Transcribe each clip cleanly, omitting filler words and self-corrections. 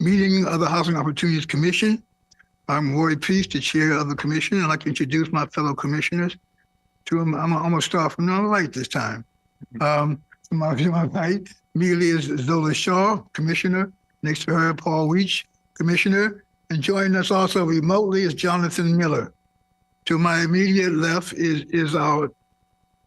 meeting of the Housing Opportunities Commission. I'm Roy Peace, the chair of the commission. I'd like to introduce my fellow commissioners to them. I'm going to start from the right this time. To my right, immediately is Zola Shaw, commissioner. Next to her, Paul Weech, commissioner. And joining us also remotely is Jonathan Miller. To my immediate left is our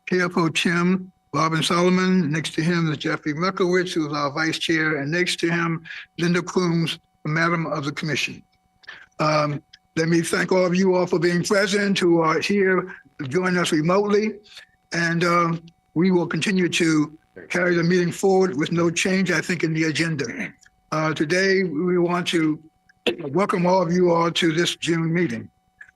chair pro tem, Robin Solomon. Next to him is Jeffrey Merkowitz, who is our vice chair. And next to him, Linda Crooms, the madam of the commission. Let me thank all of you all for being present, who are here to join us remotely. And we will continue to carry the meeting forward with no change, I think, in the agenda. Today, we want to welcome all of you all to this June meeting.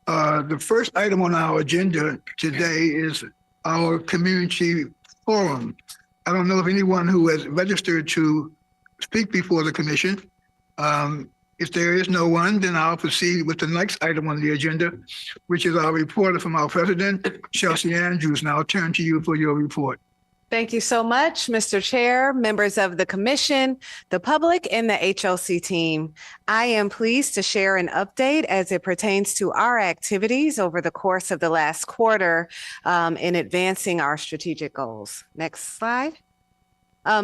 The first item on our agenda today is our community forum. I don't know of anyone who has registered to speak before the commission. If there is no one, then I'll proceed with the next item on the agenda, which is our report from our president, Chelsea Andrews. Now I'll turn to you for your report. Thank you so much, Mr. Chair, members of the commission, the public, and the HOC team. I am pleased to share an update as it pertains to our activities over the course of the last quarter in advancing our strategic goals. Next slide.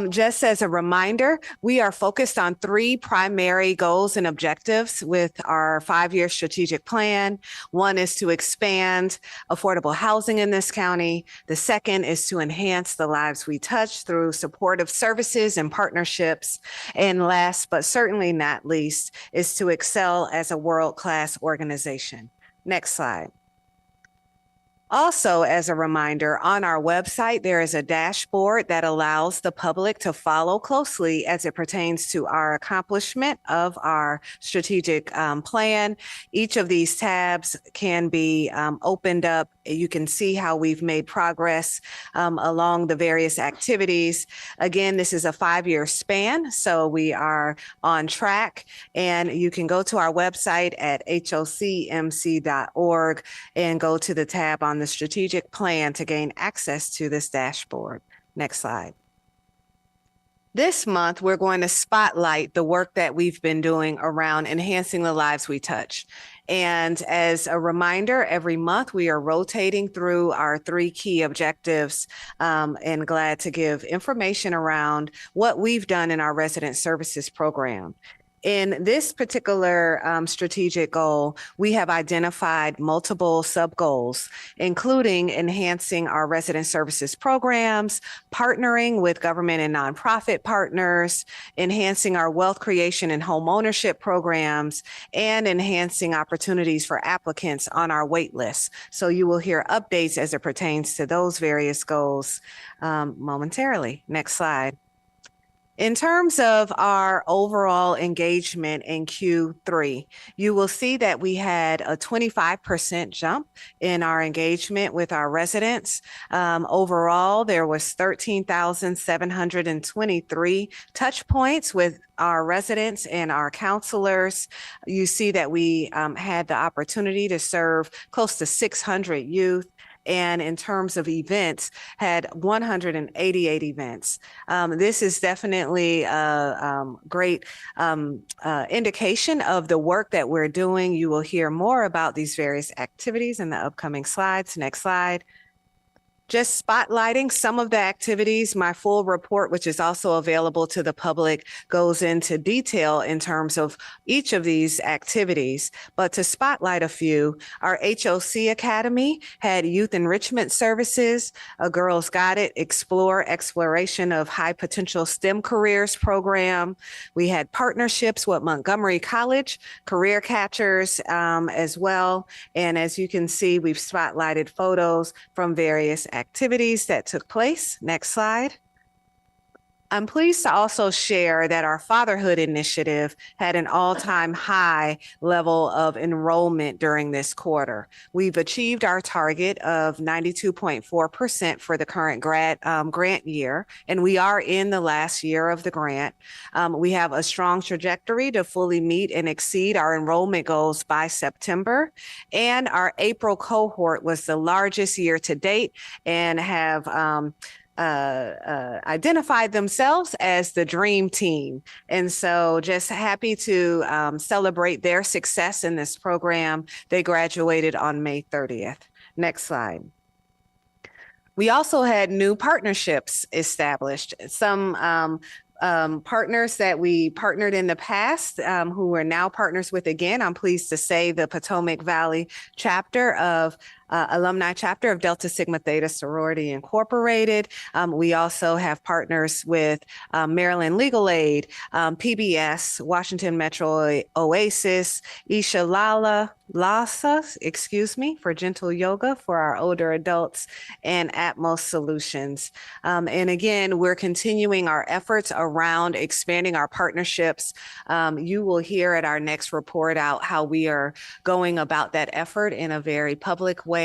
Just as a reminder, we are focused on 3 primary goals and objectives with our 5-year strategic plan. One is to expand affordable housing in this county. The second is to enhance the lives we touch through supportive services and partnerships. And last, but certainly not least, is to excel as a world-class organization. Next slide. Also, as a reminder, on our website, there is a dashboard that allows the public to follow closely as it pertains to our accomplishment of our strategic plan. Each of these tabs can be opened up. You can see how we've made progress along the various activities. Again, this is a 5-year span, so we are on track. And you can go to our website at hocmc.org and go to the tab on the strategic plan to gain access to this dashboard. Next slide. This month, we're going to spotlight the work that we've been doing around enhancing the lives we touch. And as a reminder, every month we are rotating through our 3 key objectives and glad to give information around what we've done in our resident services program. In this particular strategic goal, we have identified multiple sub-goals, including enhancing our resident services programs, partnering with government and nonprofit partners, enhancing our wealth creation and home ownership programs, and enhancing opportunities for applicants on our wait list. So you will hear updates as it pertains to those various goals momentarily. Next slide. In terms of our overall engagement in Q3, you will see that we had a 25% jump in our engagement with our residents. Overall, there was 13,723 touch points with our residents and our counselors. You see that we had the opportunity to serve close to 600 youth. And in terms of events, had 188 events. This is definitely a great indication of the work that we're doing. You will hear more about these various activities in the upcoming slides. Next slide. Just spotlighting some of the activities. My full report, which is also available to the public, goes into detail in terms of each of these activities. But to spotlight a few, our HOC Academy had youth enrichment services, a Girls Got It exploration of high potential STEM careers program. We had partnerships with Montgomery College, career catchers as well. And as you can see, we've spotlighted photos from various activities that took place. Next slide. I'm pleased to also share that our fatherhood initiative had an all-time high level of enrollment during this quarter. We've achieved our target of 92.4% for the current grant year, and we are in the last year of the grant. We have a strong trajectory to fully meet and exceed our enrollment goals by September, and our April cohort was the largest year to date and have identified themselves as the dream team. And so just happy to celebrate their success in this program. They graduated on May 30th. Next slide. We also had new partnerships established. Some partners that we partnered in the past, who we're now partners with again. I'm pleased to say the Potomac Valley chapter of alumni chapter of Delta Sigma Theta Sorority Incorporated. We also have partners with Maryland Legal Aid, PBS, Washington Metro Oasis, Isha Lasa, for Gentle Yoga for our older adults, and Atmos Solutions. And again, we're continuing our efforts around expanding our partnerships. You will hear at our next report out how we are going about that effort in a very public way,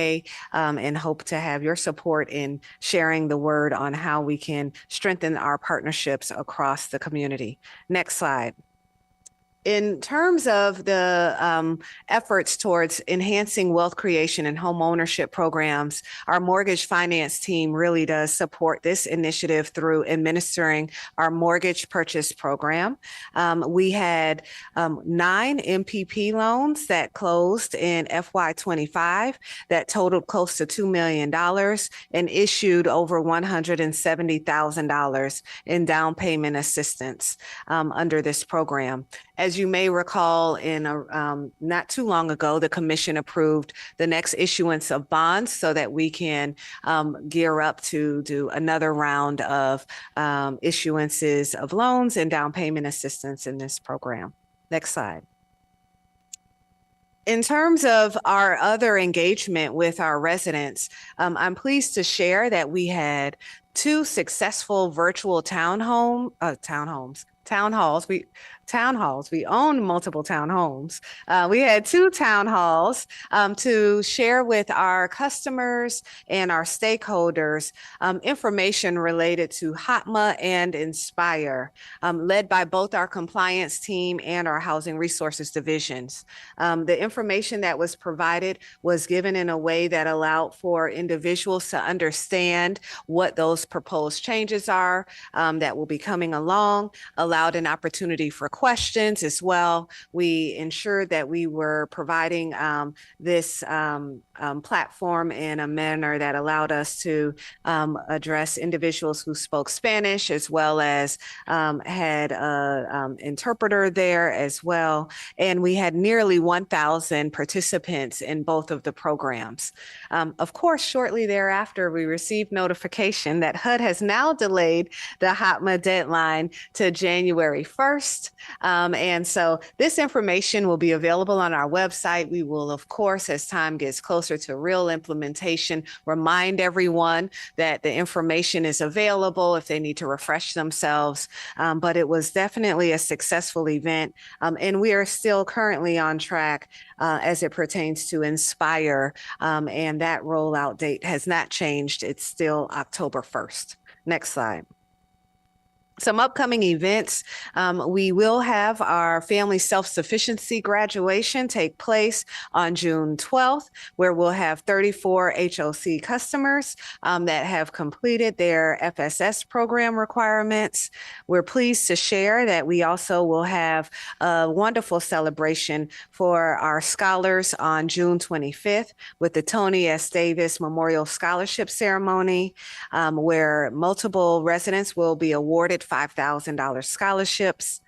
and hope to have your support in sharing the word on how we can strengthen our partnerships across the community. Next slide. In terms of the efforts towards enhancing wealth creation and home ownership programs, our mortgage finance team really does support this initiative through administering our mortgage purchase program. We had 9 MPP loans that closed in FY25 that totaled close to $2 million and issued over $170,000 in down payment assistance under this program. As you may recall, in not too long ago, the commission approved the next issuance of bonds so that we can gear up to do another round of issuances of loans and down payment assistance in this program. Next slide. In terms of our other engagement with our residents, I'm pleased to share that we had 2 successful virtual town halls. We own multiple townhomes. We had 2 town halls to share with our customers and our stakeholders information related to HOTMA and Inspire, led by both our compliance team and our housing resources divisions. The information that was provided was given in a way that allowed for individuals to understand what those proposed changes are that will be coming along, allowed an opportunity for questions as well. We ensured that we were providing this platform in a manner that allowed us to address individuals who spoke Spanish, as well as had an interpreter there as well. And we had nearly 1,000 participants in both of the programs. Of course, shortly thereafter, we received notification that HUD has now delayed the HOTMA deadline to January 1st. And so this information will be available on our website. We will, of course, as time gets closer to real implementation, remind everyone that the information is available if they need to refresh themselves. But it was definitely a successful event. And we are still currently on track as it pertains to Inspire. And that rollout date has not changed. It's still October 1st. Next slide. Some upcoming events. We will have our family self-sufficiency graduation take place on June 12th, where we'll have 34 HOC customers that have completed their FSS program requirements. We're pleased to share that we also will have a wonderful celebration for our scholars on June 25th with the Tony S. Davis Memorial Scholarship Ceremony, where multiple residents will be awarded $5,000 scholarships.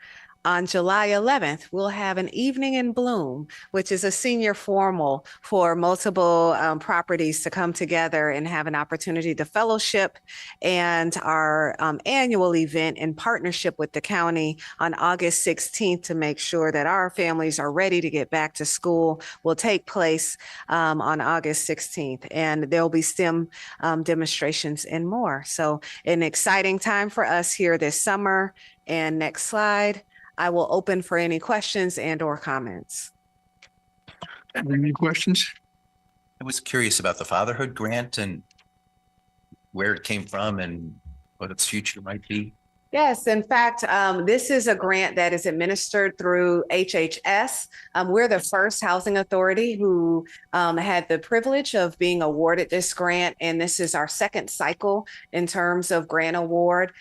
On July 11th, we'll have an Evening in Bloom, which is a senior formal for multiple properties to come together and have an opportunity to fellowship. And our annual event in partnership with the county on August 16th to make sure that our families are ready to get back to school will take place on August 16th. And there'll be STEM demonstrations and more. So an exciting time for us here this summer. And next slide. I will open for any questions and or comments. Any questions? I was curious about the fatherhood grant and where it came from and what its future might be. Yes, in fact, this is a grant that is administered through HHS. We're the first housing authority who had the privilege of being awarded this grant, and this is our second cycle in terms of grant award.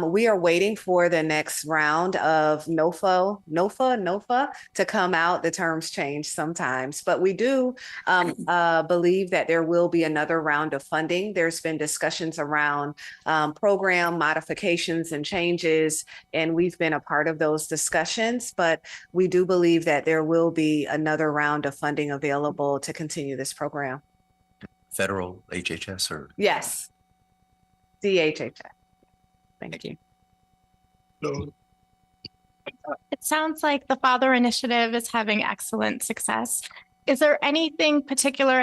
We are waiting for the next round of NOFA to come out. The terms change sometimes, but we do believe that there will be another round of funding. There's been discussions around program modifications and changes, and we've been a part of those discussions, but we do believe that there will be another round of funding available to continue this program. Federal HHS or? Yes. DHHS. Thank you. So, It sounds like the Father Initiative is having excellent success. Is there any particular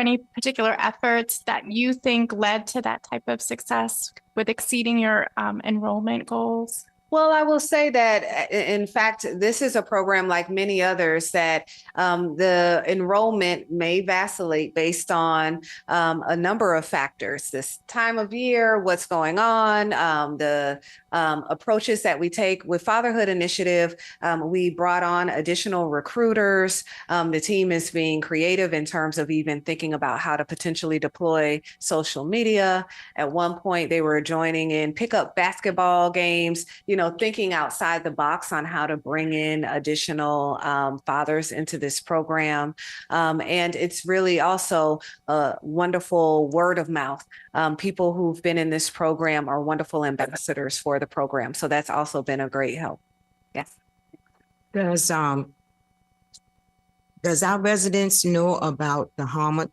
efforts that you think led to that type of success with exceeding your enrollment goals? Well, I will say that, in fact, this is a program like many others that the enrollment may vacillate based on a number of factors. This time of year, what's going on, the approaches that we take with Fatherhood Initiative. We brought on additional recruiters. The team is being creative in terms of even thinking about how to potentially deploy social media. At one point, they were joining in pickup basketball games, thinking outside the box on how to bring in additional fathers into this program. And it's really also a wonderful word of mouth. People who've been in this program are wonderful ambassadors for the program. So that's also been a great help. Yes. Does our residents know about the hot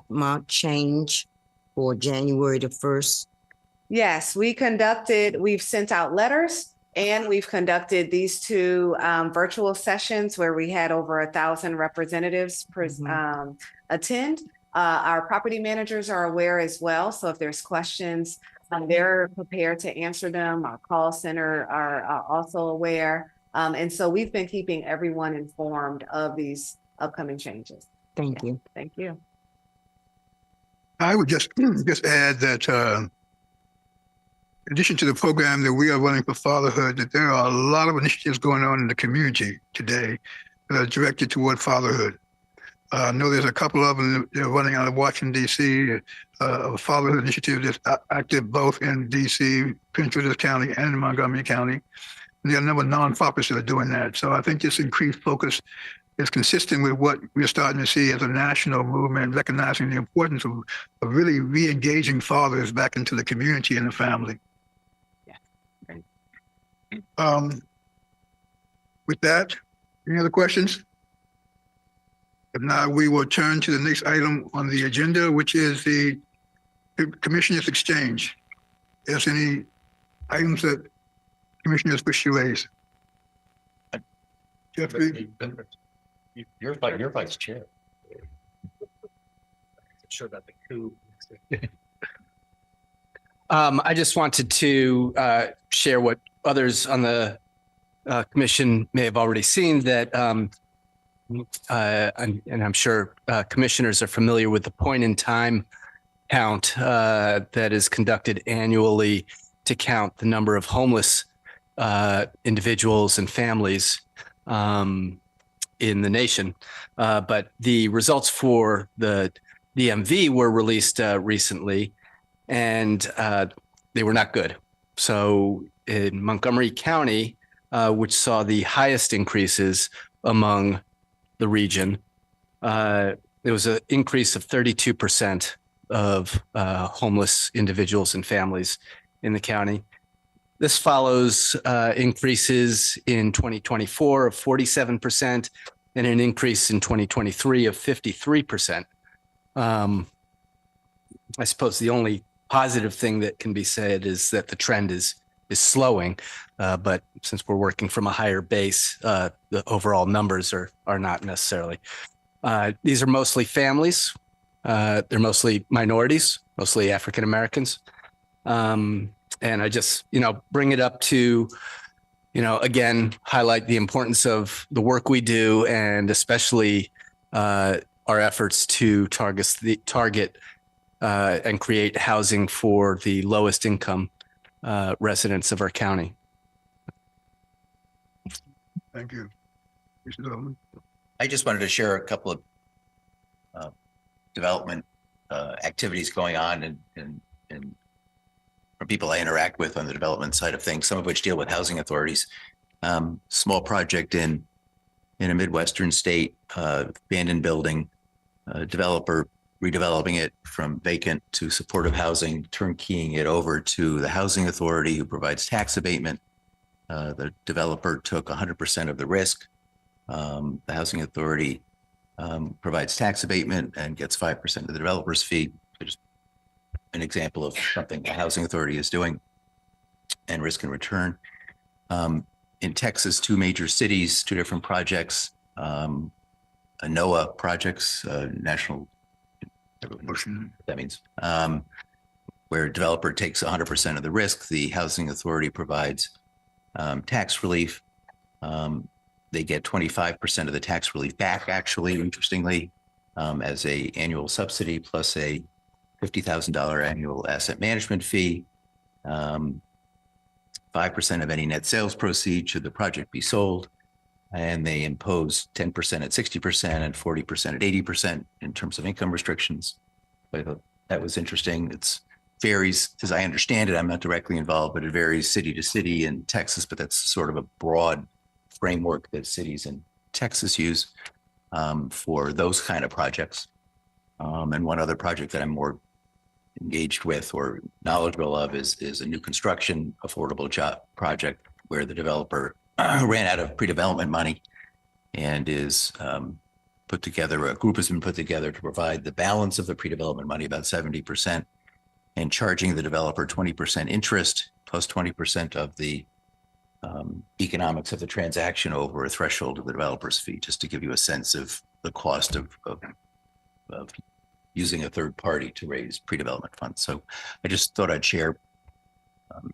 month change for January the 1st? Yes, we've sent out letters, and we've conducted these two virtual sessions where we had over 1,000 representatives attend. Our property managers are aware as well. So if there's questions, they're prepared to answer them. Our call center are also aware. And so we've been keeping everyone informed of these upcoming changes. Thank you. Thank you. I would just add that in addition to the program that we are running for fatherhood, that there are a lot of initiatives going on in the community today that are directed toward fatherhood. I know there's a couple of them that are running out of Washington, D.C., a fatherhood initiative that's active both in D.C., Prince George's County, and in Montgomery County. And there are a number of nonprofits that are doing that. So I think this increased focus is consistent with what we're starting to see as a national movement, recognizing the importance of really re-engaging fathers back into the community and the family. With that, any other questions? If not, we will turn to the next item on the agenda, which is the Commissioners' Exchange. Is there any items that commissioners wish to raise? Jeffrey? You're vice chair. Sure about the coup. I just wanted to share what others on the commission may have already seen, that and I'm sure commissioners are familiar with the point in time count that is conducted annually to count the number of homeless individuals and families in the nation. But the results for the DMV were released recently, and they were not good. So in Montgomery County, which saw the highest increases among the region, there was an increase of 32% of homeless individuals and families in the county. This follows increases in 2024 of 47% and an increase in 2023 of 53%. I suppose the only positive thing that can be said is that the trend is slowing, but since we're working from a higher base, the overall numbers are not necessarily. These are mostly families. They're mostly minorities, mostly African Americans. And I just, bring it up to, again, highlight the importance of the work we do, and especially our efforts to target and create housing for the lowest income residents of our county. Thank you. Mr. Dolman. I just wanted to share a couple of development activities going on and from people I interact with on the development side of things, some of which deal with housing authorities. Small project in a Midwestern state, abandoned building, developer redeveloping it from vacant to supportive housing, turnkeying it over to the housing authority who provides tax abatement. The developer took 100% of the risk. The housing authority provides tax abatement and gets 5% of the developer's fee. Just an example of something the housing authority is doing and risk and return. In Texas, two major cities, two different projects, NOAA projects, national, that means, where a developer takes 100% of the risk. The housing authority provides tax relief. They get 25% of the tax relief back, actually, interestingly, as a annual subsidy plus a $50,000 annual asset management fee. 5% of any net sales proceeds should the project be sold. And they impose 10% at 60% and 40% at 80% in terms of income restrictions. I thought that was interesting. It's varies, as I understand it, I'm not directly involved, but it varies city to city in Texas, but that's sort of a broad framework that cities in Texas use for those kind of projects. And one other project that I'm more engaged with or knowledgeable of is a new construction affordable job project where the developer ran out of pre-development money and is put together, a group has been put together to provide the balance of the pre-development money, about 70%, and charging the developer 20% interest plus 20% of the economics of the transaction over a threshold of the developer's fee, just to give you a sense of the cost of using a third party to raise pre-development funds. So I just thought I'd share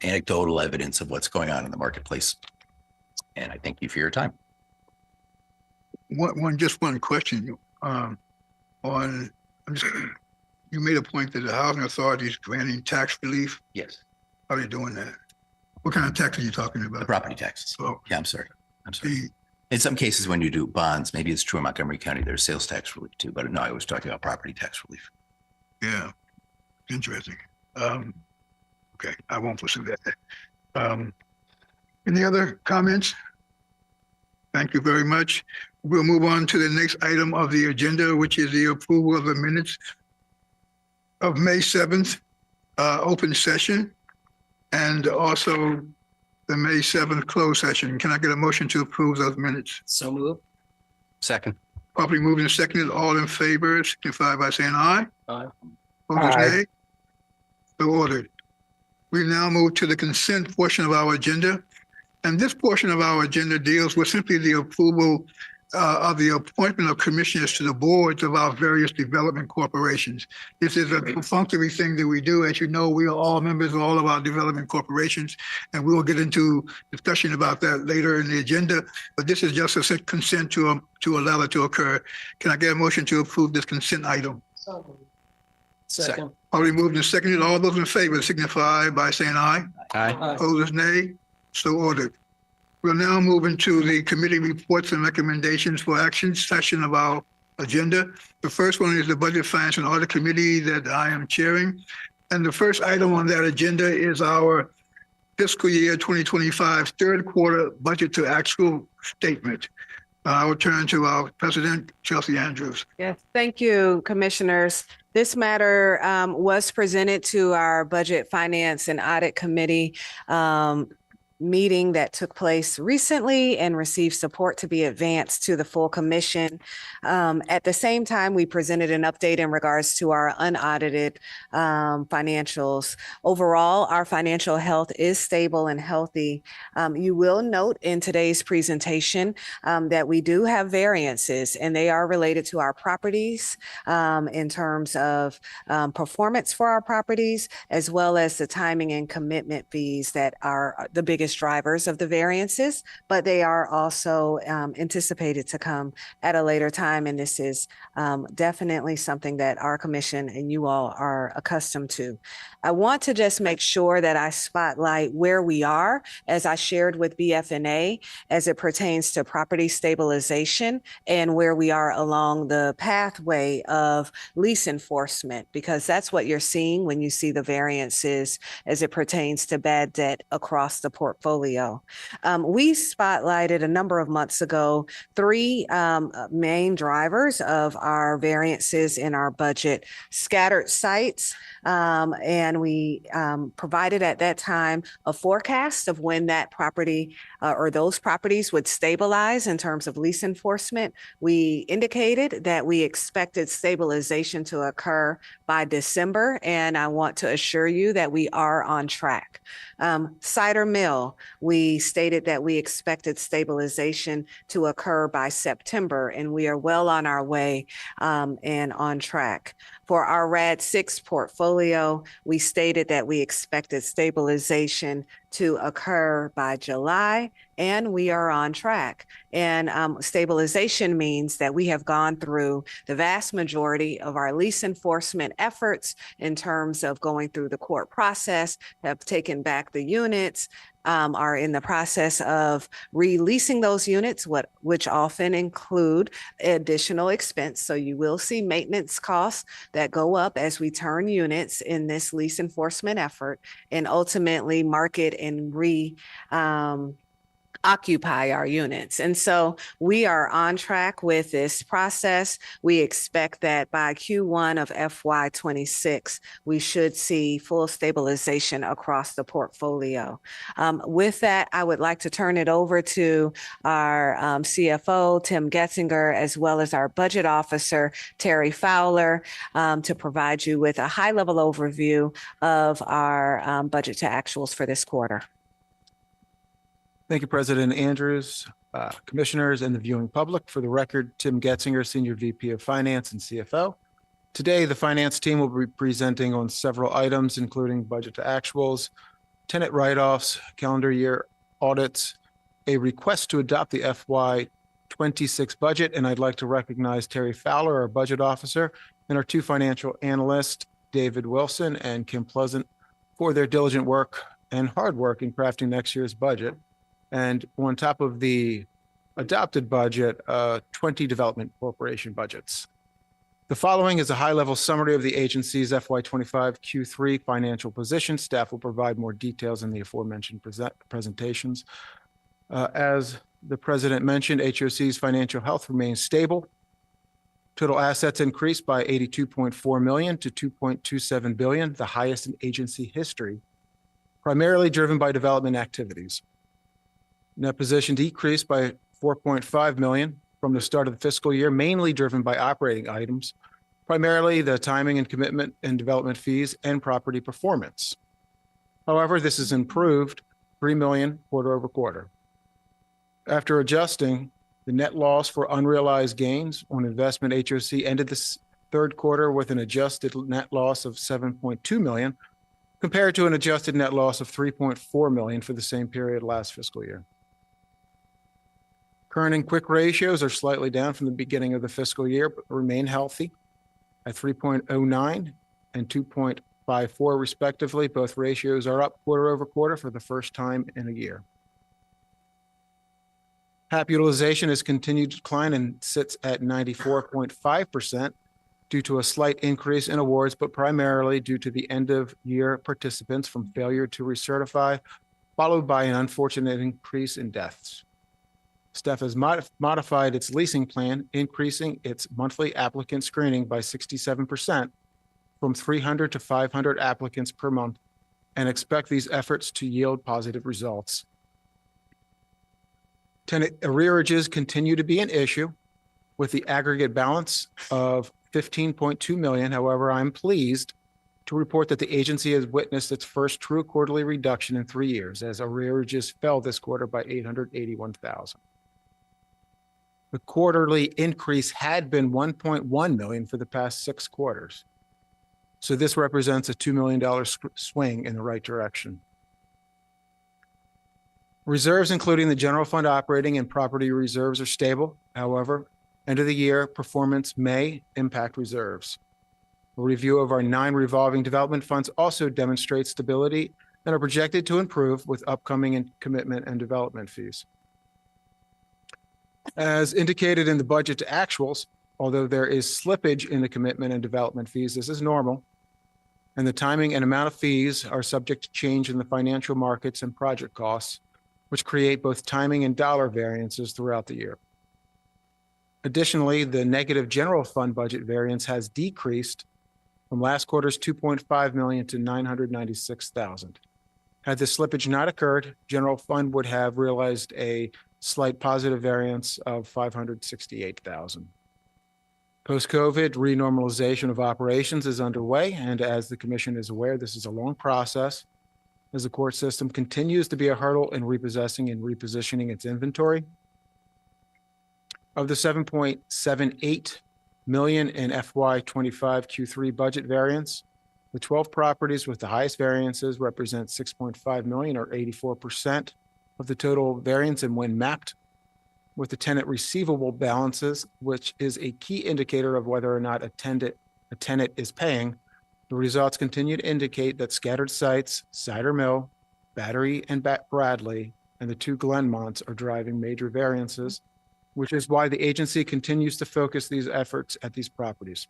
anecdotal evidence of what's going on in the marketplace. And I thank you for your time. Just one question you made a point that the housing authority is granting tax relief. Yes. How are they doing that? What kind of tax are you talking about? The property taxes. Oh, Yeah, I'm sorry. In some cases, when you do bonds, maybe it's true in Montgomery County, there's sales tax relief too, but no, I was talking about property tax relief. yeah, interesting. Okay, I won't pursue that. Any other comments? Thank you very much. We'll move on to the next item of the agenda, which is the approval of the minutes of May 7th, open session, and also the May 7th closed session. Can I get a motion to approve those minutes? So moved. Second. Properly moved and seconded. All in favor, signify by saying aye. Aye. Opposed, nay. So ordered. We now move to the consent portion of our agenda. And this portion of our agenda deals with simply the approval of the appointment of commissioners to the boards of our various development corporations. This is a perfunctory thing that we do. As you know, we are all members of all of our development corporations, and we will get into discussion about that later in the agenda. But this is just a consent to allow it to occur. Can I get a motion to approve this consent item? Second. Already moved and seconded. All those in favor signify by saying aye. Aye. Opposed, nay. So ordered. We'll now move into the committee reports and recommendations for action section of our agenda. The first one is the Budget, Finance, and Audit Committee that I am chairing. And the first item on that agenda is our fiscal year 2025 third quarter budget to actual statement. I will turn to our President, Chelsea Andrews. Yes, thank you, Commissioners. This matter was presented to our Budget, Finance, and Audit Committee meeting that took place recently and received support to be advanced to the full commission. At the same time, we presented an update in regards to our unaudited financials. Overall, our financial health is stable and healthy. You will note in today's presentation that we do have variances, and they are related to our properties in terms of performance for our properties, as well as the timing and commitment fees that are the biggest biggest drivers of the variances, but they are also anticipated to come at a later time. And this is definitely something that our commission and you all are accustomed to. I want to just make sure that I spotlight where we are, as I shared with BFNA, as it pertains to property stabilization and where we are along the pathway of lease enforcement, because that's what you're seeing when you see the variances as it pertains to bad debt across the portfolio. We spotlighted a number of months ago three main drivers of our variances in our budget: scattered sites, and we provided at that time a forecast of when that property or those properties would stabilize in terms of lease enforcement. We indicated that we expected stabilization to occur by December, and I want to assure you that we are on track. Cider Mill, we stated that we expected stabilization to occur by September, and we are well on our way and on track. For our RAD 6 portfolio, we stated that we expected stabilization to occur by July, and we are on track. And stabilization means that we have gone through the vast majority of our lease enforcement efforts in terms of going through the court process, have taken back the units, are in the process of releasing those units, which often include additional expense. So you will see maintenance costs that go up as we turn units in this lease enforcement effort, and ultimately market and occupy our units. And so we are on track with this process. We expect that by Q1 of FY26, we should see full stabilization across the portfolio. With that, I would like to turn it over to our CFO, Tim Getzinger, as well as our budget officer, Terry Fowler, to provide you with a high-level overview of our budget to actuals for this quarter. Thank you, President Andrews, commissioners, and the viewing public. For the record, Tim Getzinger, Senior VP of Finance and CFO. Today, the finance team will be presenting on several items, including budget to actuals, tenant write-offs, calendar year audits, a request to adopt the FY26 budget, and I'd like to recognize Terry Fowler, our budget officer, and our two financial analysts, David Wilson and Kim Pleasant, for their diligent work and hard work in crafting next year's budget. And on top of the adopted budget, 20 development corporation budgets. The following is a high-level summary of the agency's FY25 Q3 financial position. Staff will provide more details in the aforementioned presentations. As the president mentioned, HOC's financial health remains stable. Total assets increased by $82.4 million to $2.27 billion, the highest in agency history, primarily driven by development activities. Net position decreased by $4.5 million from the start of the fiscal year, mainly driven by operating items, primarily the timing and commitment and development fees and property performance. However, this has improved $3 million quarter over quarter. After adjusting the net loss for unrealized gains on investment, HOC ended this third quarter with an adjusted net loss of $7.2 million, compared to an adjusted net loss of $3.4 million for the same period last fiscal year. Current and quick ratios are slightly down from the beginning of the fiscal year, but remain healthy at 3.09 and 2.54 respectively. Both ratios are up quarter over quarter for the first time in a year. HAP utilization has continued to decline and sits at 94.5% due to a slight increase in awards, but primarily due to the end of year participants from failure to recertify, followed by an unfortunate increase in deaths. Staff has modified its leasing plan, increasing its monthly applicant screening by 67% from 300 to 500 applicants per month, and expect these efforts to yield positive results. Tenant arrearages continue to be an issue with the aggregate balance of $15.2 million. However, I'm pleased to report that the agency has witnessed its first true quarterly reduction in 3 years, as arrearages fell this quarter by $881,000. The quarterly increase had been $1.1 million for the past 6 quarters. So this represents a $2 million swing in the right direction. Reserves, including the general fund operating and property reserves, are stable. However, end of the year performance may impact reserves. A review of our 9 revolving development funds also demonstrates stability and are projected to improve with upcoming commitment and development fees. As indicated in the budget to actuals, although there is slippage in the commitment and development fees, this is normal, and the timing and amount of fees are subject to change in the financial markets and project costs, which create both timing and dollar variances throughout the year. Additionally, the negative general fund budget variance has decreased from last quarter's 2.5 million to 996,000. Had this slippage not occurred, general fund would have realized a slight positive variance of 568,000. Post-COVID, renormalization of operations is underway, and as the commission is aware, this is a long process as the court system continues to be a hurdle in repossessing and repositioning its inventory. Of the 7.78 million in FY25 Q3 budget variance, the 12 properties with the highest variances represent 6.5 million or 84% of the total variance, and when mapped with the tenant receivable balances, which is a key indicator of whether or not a tenant is paying, the results continue to indicate that scattered sites, Cider Mill, Battery, and Bradley, and the 2 Glenmonts are driving major variances, which is why the agency continues to focus these efforts at these properties.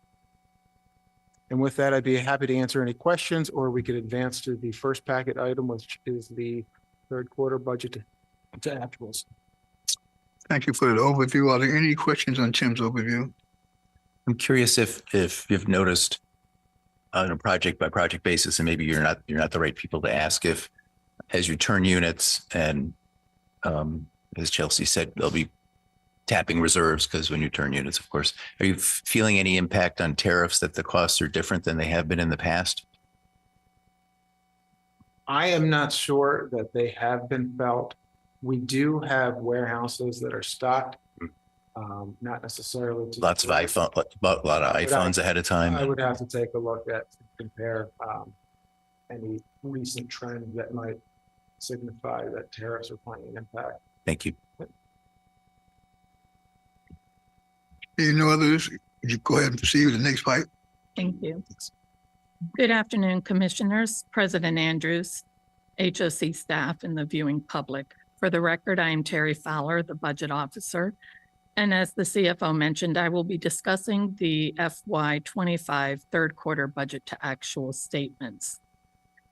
And with that, I'd be happy to answer any questions, or we could advance to the first packet item, which is the third quarter budget to actuals. Thank you for the overview. Are there any questions on Tim's overview? I'm curious if you've noticed on a project by project basis, and maybe you're not the right people to ask, if as you turn units and as Chelsea said, they'll be tapping reserves because when you turn units, of course, are you feeling any impact on tariffs that the costs are different than they have been in the past? I am not sure that they have been felt. We do have warehouses that are stocked, not necessarily. Lots of iPhone, a lot of iPhones ahead of time. I would have to take a look at, compare any recent trends that might signify that tariffs are playing an impact. Thank you. Do you know others? Would you go ahead and proceed with the next slide? Thank you. Good afternoon, Commissioners, President Andrews, HOC staff, and the viewing public. For the record, I am Terry Fowler, the Budget Officer. And as the CFO mentioned, I will be discussing the FY25 third quarter budget to actual statements.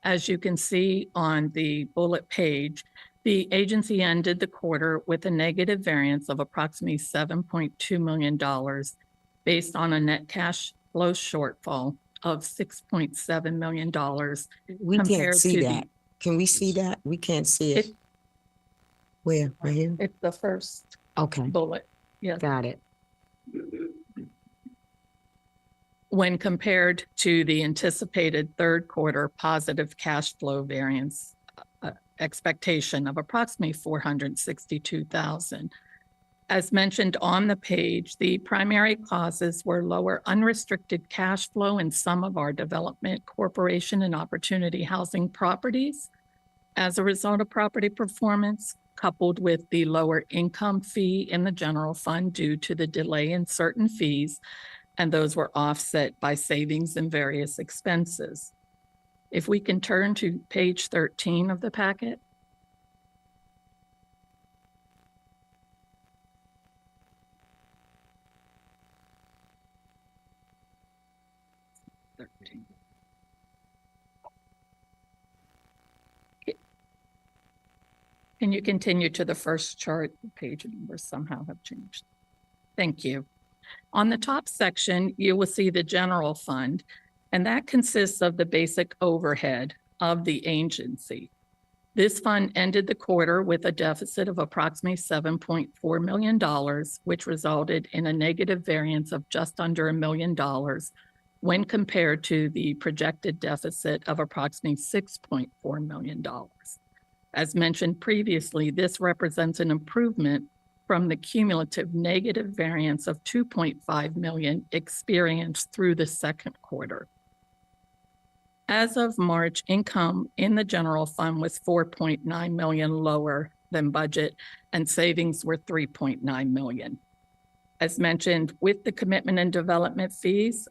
As you can see on the bullet page, the agency ended the quarter with a negative variance of approximately $7.2 million based on a net cash flow shortfall of $6.7 million. We can't compared see to that. Can we see that? We can't see it. Where? Right here? It's the first Okay, bullet. Yes. got it. When compared to the anticipated third quarter positive cash flow variance expectation of approximately 462,000. As mentioned on the page, the primary causes were lower unrestricted cash flow in some of our development, corporation, and opportunity housing properties as a result of property performance, coupled with the lower income fee in the general fund due to the delay in certain fees, and those were offset by savings in various expenses. If we can turn to page 13 of the packet. Can you continue to the first chart? The page numbers somehow have changed. Thank you. On the top section, you will see the general fund, and that consists of the basic overhead of the agency. This fund ended the quarter with a deficit of approximately $7.4 million, which resulted in a negative variance of just under $1 million when compared to the projected deficit of approximately $6.4 million. As mentioned previously, this represents an improvement from the cumulative negative variance of $2.5 million experienced through the second quarter. As of March, income in the general fund was $4.9 million lower than budget, and savings were 3.9 million. As mentioned, with the commitment and development fees,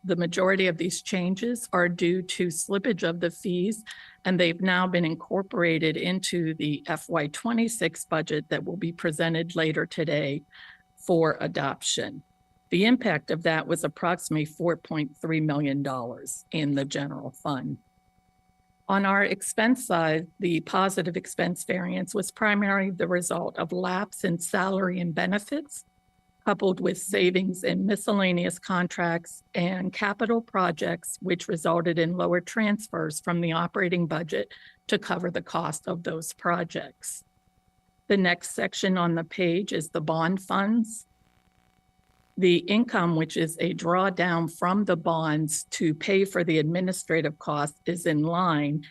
the majority of these changes are due to slippage of the fees, and they've now been incorporated into the FY26 budget that will be presented later today for adoption. The impact of that was approximately $4.3 million in the general fund. On our expense side, the positive expense variance was primarily the result of lapse in salary and benefits, coupled with savings in miscellaneous contracts and capital projects, which resulted in lower transfers from the operating budget to cover the cost of those projects. The next section on the page is the bond funds. The income, which is a drawdown from the bonds to pay for the administrative costs, is in line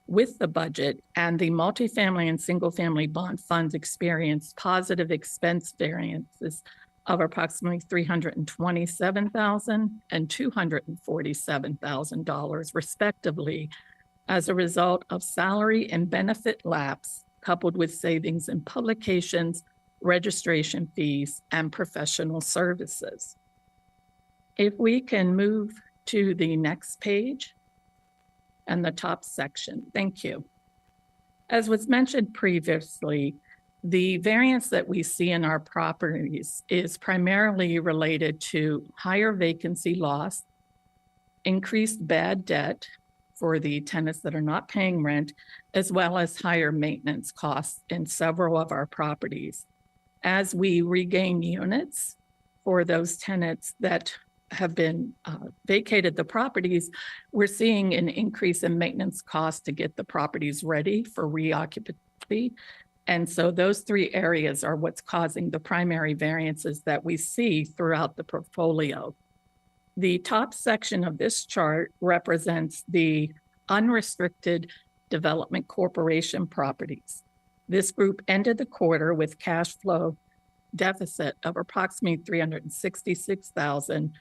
with the budget, and the multifamily and single-family bond funds experienced positive expense variances of approximately $327,000 and $247,000 respectively, as a result of salary and benefit lapse coupled with savings in publications, registration fees, and professional services. If we can move to the next page and the top section, thank you. As was mentioned previously, the variance that we see in our properties is primarily related to higher vacancy loss, increased bad debt for the tenants that are not paying rent, as well as higher maintenance costs in several of our properties. As we regain units for those tenants that have been vacated the properties, we're seeing an increase in maintenance costs to get the properties ready for reoccupancy. And so those three areas are what's causing the primary variances that we see throughout the portfolio. The top section of this chart represents the unrestricted development corporation properties. This group ended the quarter with cash flow deficit of approximately $366,000,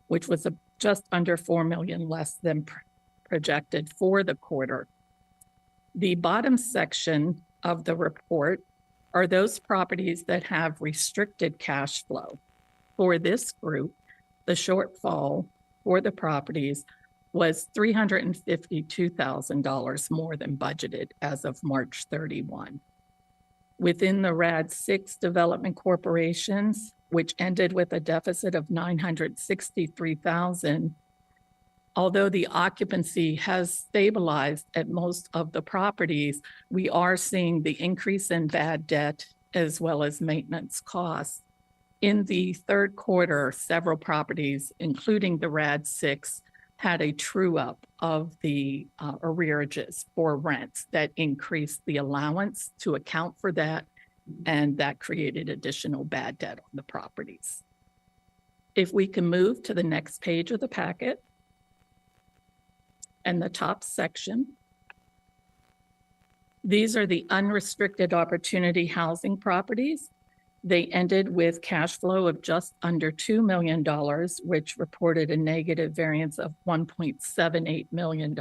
which was just under $4 million less than projected for the quarter. The bottom section of the report are those properties that have restricted cash flow. For this group, the shortfall for the properties was $352,000 more than budgeted as of March 31. Within the RAD 6 development corporations, which ended with a deficit of $963,000, although the occupancy has stabilized at most of the properties, we are seeing the increase in bad debt as well as maintenance costs. In the third quarter, several properties, including the RAD 6, had a true up of the arrearages for rents that increased the allowance to account for that, and that created additional bad debt on the properties. If we can move to the next page of the packet and the top section. These are the unrestricted opportunity housing properties. They ended with cash flow of just under $2 million, which reported a negative variance of $1.78 million.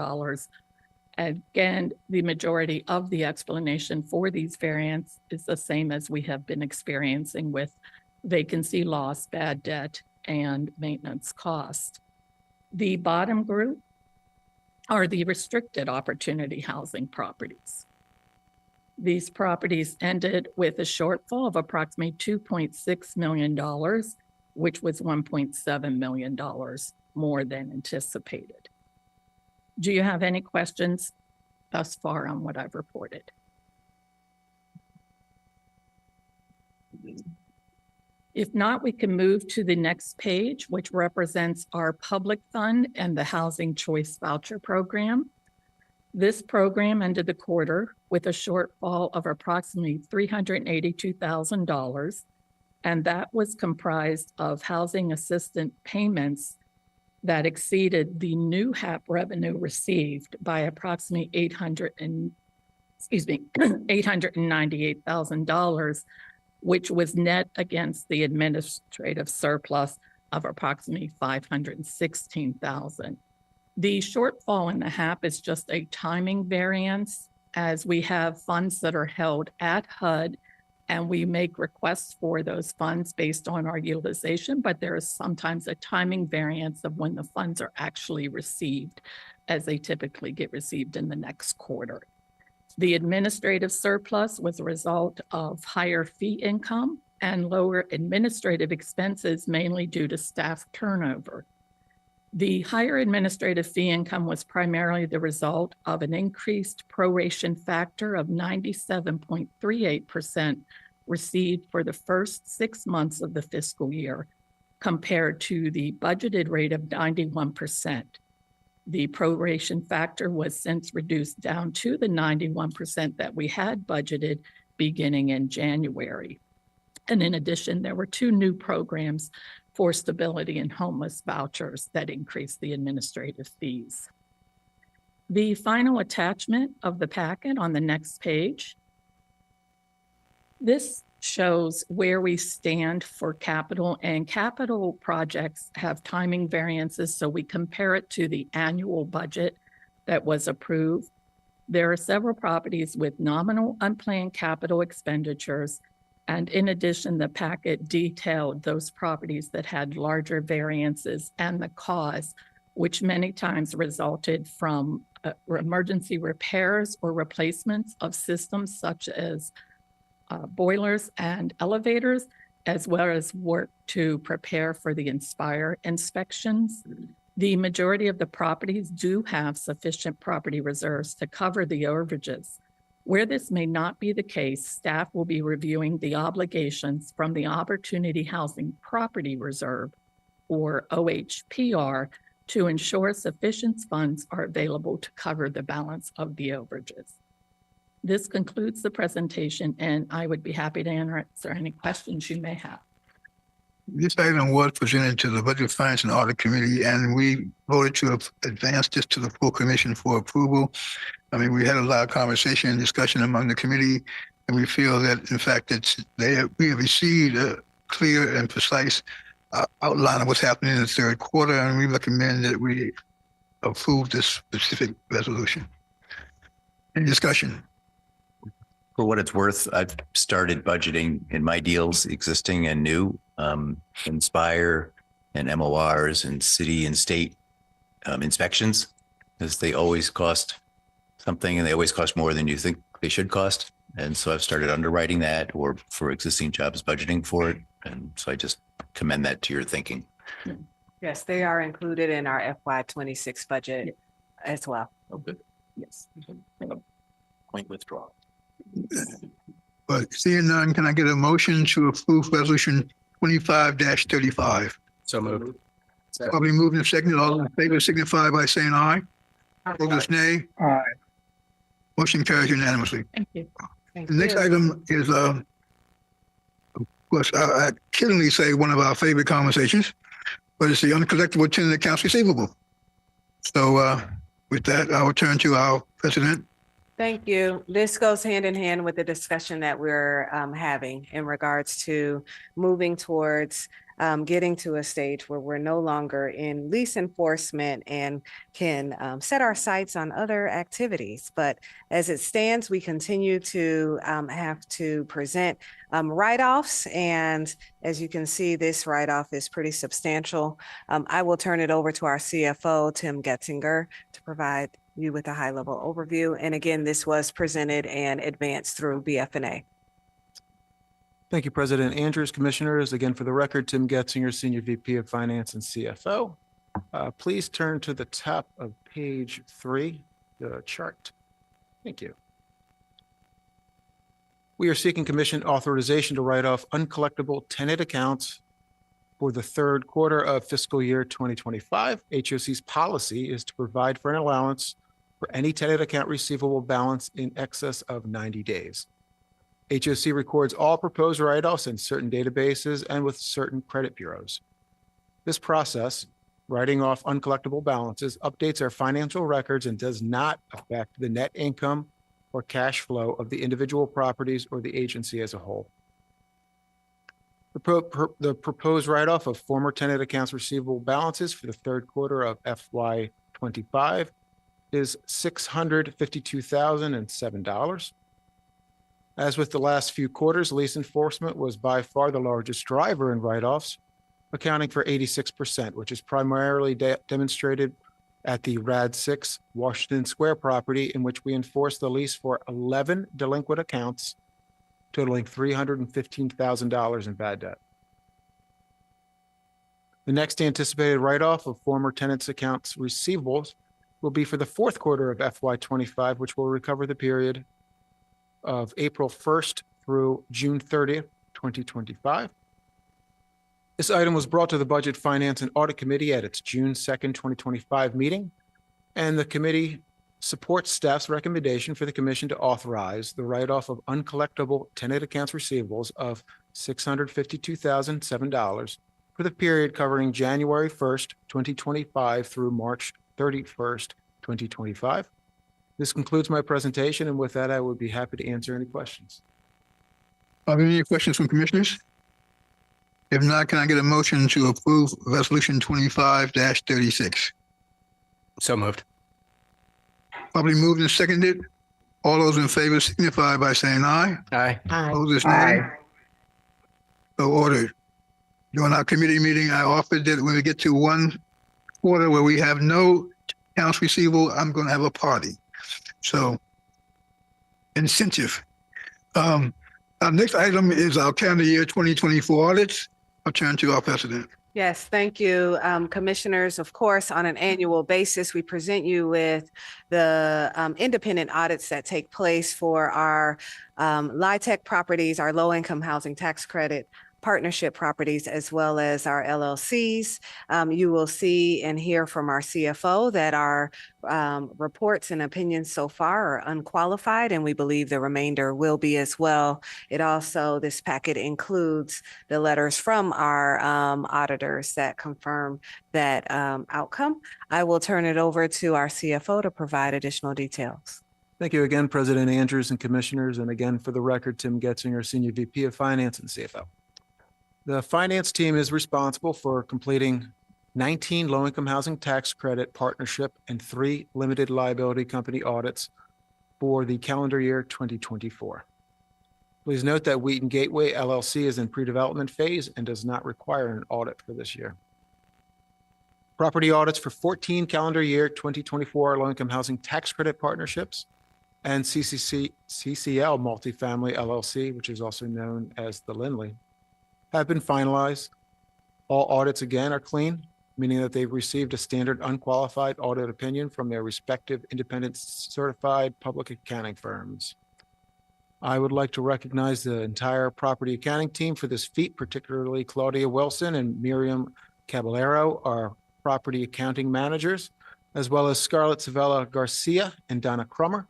Again, the majority of the explanation for these variants is the same as we have been experiencing with vacancy loss, bad debt, and maintenance cost. The bottom group are the restricted opportunity housing properties. These properties ended with a shortfall of approximately $2.6 million, which was $1.7 million more than anticipated. Do you have any questions thus far on what I've reported? If not, we can move to the next page, which represents our public fund and the Housing Choice Voucher Program. This program ended the quarter with a shortfall of approximately $382,000, and that was comprised of housing assistance payments that exceeded the new HAP revenue received by approximately $898,000, which was net against the administrative surplus of approximately $516,000. The shortfall in the HAP is just a timing variance as we have funds that are held at HUD, and we make requests for those funds based on our utilization, but there is sometimes a timing variance of when the funds are actually received, as they typically get received in the next quarter. The administrative surplus was a result of higher fee income and lower administrative expenses, mainly due to staff turnover. The higher administrative fee income was primarily the result of an increased proration factor of 97.38% received for the first 6 months of the fiscal year, compared to the budgeted rate of 91%. The proration factor was since reduced down to the 91% that we had budgeted beginning in January. And in addition, there were 2 new programs for stability and homeless vouchers that increased the administrative fees. The final attachment of the packet on the next page. This shows where we stand for capital, and capital projects have timing variances, so we compare it to the annual budget that was approved. There are several properties with nominal unplanned capital expenditures. And in addition, the packet detailed those properties that had larger variances and the cause, which many times resulted from emergency repairs or replacements of systems such as boilers and elevators, as well as work to prepare for the Inspire inspections. The majority of the properties do have sufficient property reserves to cover the overages. Where this may not be the case, staff will be reviewing the obligations from the Opportunity Housing Property Reserve, or OHPR, to ensure sufficient funds are available to cover the balance of the overages. This concludes the presentation, and I would be happy to answer any questions you may have. This item was presented to the Budget, Finance, and Audit Committee, and we voted to advance this to the full commission for approval. I mean, we had a lot of conversation and discussion among the committee, and we feel that, in fact, we have received a clear and precise outline of what's happening in the third quarter, and we recommend that we approve this specific resolution. Any discussion? For what it's worth, I've started budgeting in my deals, existing and new, Inspire and MORs and city and state inspections, because they always cost something and they always cost more than you think they should cost. And so I've started underwriting that, or for existing jobs, budgeting for it. And so I just commend that to your thinking. Yes, they are included in our FY26 budget as well. Oh, good. Yes. Point withdrawal. But seeing none, can I get a motion to approve resolution 25-35? So moved. Probably moved and seconded. All in favor signify by saying aye. Opposed, nay. Aye. Motion carries unanimously. Thank you. Thank The next you. item is, of course, I kiddingly say one of our favorite conversations, but it's the uncollectible tenant accounts receivable. So with that, I will turn to our president. Thank you. This goes hand in hand with the discussion that we're having in regards to moving towards getting to a stage where we're no longer in lease enforcement and can set our sights on other activities. But as it stands, we continue to have to present write-offs. And as you can see, this write-off is pretty substantial. I will turn it over to our CFO, Tim Getzinger, to provide you with a high-level overview. And again, this was presented and advanced through BFNA. Thank you, President Andrews. Commissioners, again, for the record, Tim Getzinger, Senior VP of Finance and CFO. Please turn to the top of page 3, the chart. Thank you. We are seeking commission authorization to write off uncollectible tenant accounts for the third quarter of fiscal year 2025. HOC's policy is to provide for an allowance for any tenant account receivable balance in excess of 90 days. HOC records all proposed write-offs in certain databases and with certain credit bureaus. This process, writing off uncollectible balances, updates our financial records and does not affect the net income or cash flow of the individual properties or the agency as a whole. The proposed write-off of former tenant accounts receivable balances for the third quarter of FY25 is $652,007. As with the last few quarters, lease enforcement was by far the largest driver in write-offs, accounting for 86%, which is primarily demonstrated at the RAD 6 Washington Square property, in which we enforced the lease for 11 delinquent accounts, totaling $315,000 in bad debt. The next anticipated write-off of former tenants' accounts receivables will be for the fourth quarter of FY25, which will recover the period of April 1st through June 30th, 2025. This item was brought to the Budget, Finance, and Audit Committee at its June 2nd, 2025 meeting, and the committee supports staff's recommendation for the commission to authorize the write-off of uncollectible tenant accounts receivables of $652,007 for the period covering January 1st, 2025 through March 31st, 2025. This concludes my presentation, and with that, I would be happy to answer any questions. Are there any questions from commissioners? If not, can I get a motion to approve Resolution 25-36? So moved. Probably moved and seconded. All those in favor signify by saying aye. Aye. Aye. Opposers, nay. So ordered. During our committee meeting, I offered that when we get to one quarter where we have no accounts receivable, I'm going to have a party. So incentive. Our next item is our calendar year 2024 audits. I'll turn to our president. Yes, thank you, commissioners. Of course, on an annual basis, we present you with the independent audits that take place for our LIHTC properties, our low-income housing tax credit partnership properties, as well as our LLCs. You will see and hear from our CFO that our reports and opinions so far are unqualified, and we believe the remainder will be as well. It also, this packet includes the letters from our auditors that confirm that outcome. I will turn it over to our CFO to provide additional details. Thank you again, President Andrews and commissioners. And again, for the record, Tim Getzinger, Senior VP of Finance and CFO. The finance team is responsible for completing 19 low-income housing tax credit partnership and 3 limited liability company audits for the calendar year 2024. Please note that Wheaton Gateway LLC is in pre-development phase and does not require an audit for this year. Property audits for 14 calendar year 2024 low-income housing tax credit partnerships and CCL Multifamily LLC, which is also known as the Lindley, have been finalized. All audits again are clean, meaning that they've received a standard unqualified audit opinion from their respective independent certified public accounting firms. I would like to recognize the entire property accounting team for this feat, particularly Claudia Wilson and Miriam Caballero, our property accounting managers, as well as Scarlett Savella Garcia and Donna Crummer,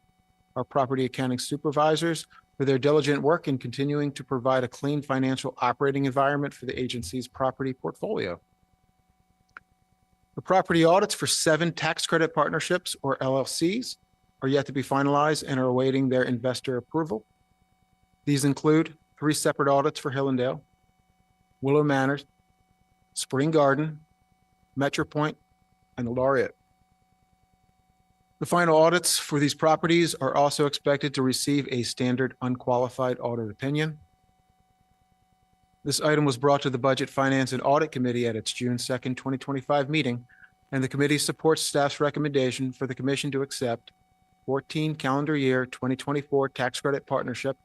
our property accounting supervisors, for their diligent work in continuing to provide a clean financial operating environment for the agency's property portfolio. The property audits for 7 tax credit partnerships, or LLCs, are yet to be finalized and are awaiting their investor approval. These include 3 separate audits for Hillendale, Willow Manor, Spring Garden, Metropoint, and the Laureate. The final audits for these properties are also expected to receive a standard unqualified audit opinion. This item was brought to the Budget, Finance, and Audit Committee at its June 2nd, 2025 meeting, and the committee supports staff's recommendation for the commission to accept 14 calendar year 2024 tax credit partnership